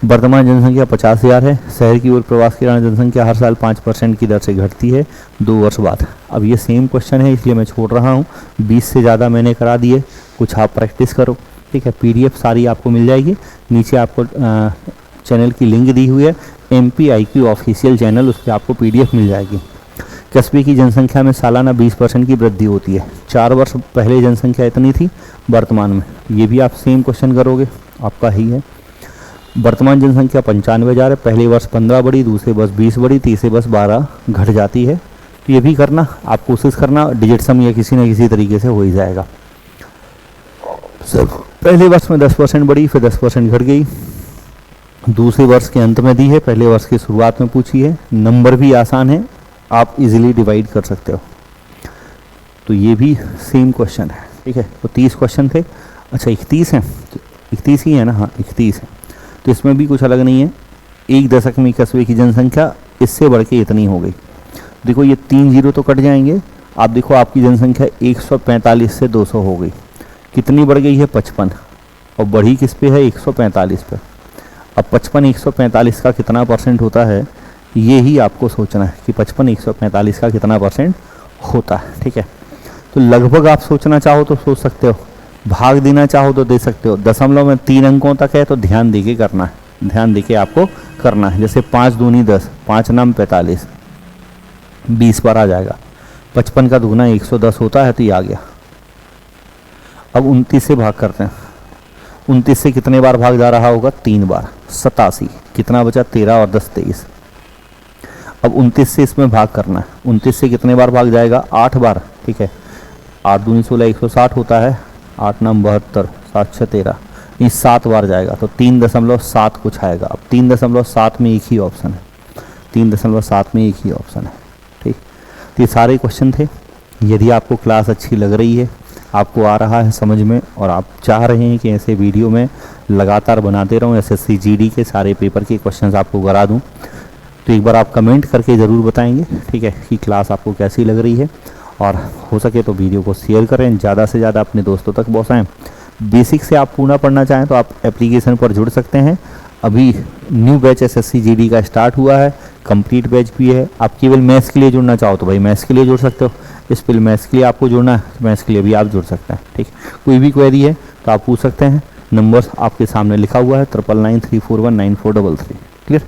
वर्तमान जनसंख्या 50,000 है। शहर की ओर प्रवास की जनसंख्या हर साल 5% की दर से घटती है 2 वर्ष बाद। अब ये सेम क्वेश्चन है इसलिए मैं छोड़ रहा हूँ, 20 से ज़्यादा मैंने करा दिए, कुछ आप प्रैक्टिस करो, ठीक है। PDF सारी आपको मिल जाएगी, नीचे आपको चैनल की लिंक दी हुई है, MPIQ ऑफिशियल चैनल, उस पर आपको PDF मिल जाएगी। कस्बे की जनसंख्या में सालाना 20% की वृद्धि होती है। 4 वर्ष पहले जनसंख्या इतनी थी, वर्तमान में, ये भी आप सेम क्वेश्चन करोगे, आपका ही है। वर्तमान जनसंख्या 95,000 है, पहले वर्ष 15 बढ़ी, दूसरे वर्ष 20 बढ़ी, तीसरे वर्ष 12 घट जाती है। तो ये भी करना, आप कोशिश करना, डिजिट सम या किसी न किसी तरीके से हो ही जाएगा। सब पहले वर्ष में 10% बढ़ी, फिर 10% घट गई, दूसरे वर्ष के अंत में दी है, पहले वर्ष की शुरुआत में पूछी है। नंबर भी आसान है, आप इजीली डिवाइड कर सकते हो। तो ये भी सेम क्वेश्चन है, ठीक है। तो 30 क्वेश्चन थे, अच्छा 31 हैं, 31 ही है ना, हाँ 31 है। तो इसमें भी कुछ अलग नहीं है। एक दशक में कस्बे की जनसंख्या इससे बढ़ के इतनी हो गई। देखो ये 3 जीरो तो कट जाएंगे, आप देखो आपकी जनसंख्या 145 से 200 हो गई, कितनी बढ़ गई है 55, और बढ़ी किस पे है 145 पे। अब 55 145 का कितना % होता है, ये ही आपको सोचना है कि 55 145 का कितना % होता है, ठीक है। तो लगभग आप सोचना चाहो तो सोच सकते हो, भाग देना चाहो तो दे सकते हो। दशमलव में 3 अंकों तक है तो ध्यान देके करना है, ध्यान देके आपको करना है। जैसे 5 दूनी 10, 5 नाम 45, 20 पर आ जाएगा। 55 का दूना 110 होता है, तो ये आ गया। अब 29 से भाग करते हैं, 29 से कितने बार भाग जा रहा होगा, 3 बार, 87, कितना बचा 13 और 10 23। अब 29 से इसमें भाग करना है, 29 से कितने बार भाग जाएगा, 8 बार, ठीक है। 8 दूनी 16, 160 होता है, 8 नाम 72, 7 6 13, ये 7 बार जाएगा, तो 3.7 कुछ आएगा। अब 3.7 में एक ही ऑप्शन है, 3.7 में एक ही ऑप्शन है, ठीक। तो ये सारे क्वेश्चन थे। यदि आपको क्लास अच्छी लग रही है, आपको आ रहा है समझ में, और आप चाह रहे हैं कि ऐसे वीडियो में लगातार बनाते रहूँ, SSC GD के सारे पेपर के क्वेश्चंस आपको करा दूँ, तो एक बार आप कमेंट करके ज़रूर बताएंगे, ठीक है, कि क्लास आपको कैसी लग रही है। और हो सके तो वीडियो को शेयर करें, ज़्यादा से ज़्यादा अपने दोस्तों तक पहुँचाएँ। बेसिक से आप पूरा पढ़ना चाहें तो आप एप्लीकेशन पर जुड़ सकते हैं। अभी न्यू बैच SSC GD का स्टार्ट हुआ है, कंप्लीट बैच भी है। आप केवल मैथ्स के लिए जुड़ना चाहो तो भाई मैथ्स के लिए जुड़ सकते हो, इस पर मैथ्स के लिए आपको जुड़ना है, मैथ्स के लिए भी आप जुड़ सकते हैं, ठीक। कोई भी क्वेरी है तो आप पूछ सकते हैं, नंबर आपके सामने लिखा हुआ है 9993419433, क्लियर।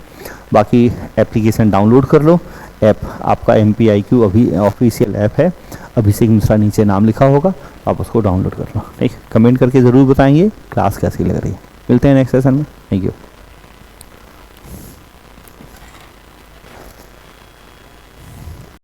बाकी एप्लीकेशन डाउनलोड कर लो, ऐप आपका MPIQ अभी ऑफिशियल ऐप है, अभिषेक मिश्रा नीचे नाम लिखा होगा, आप उसको डाउनलोड कर लो, ठीक। कमेंट करके ज़रूर बताएंगे क्लास कैसी लग रही है। मिलते हैं नेक्स्ट सेशन में, थैंक यू।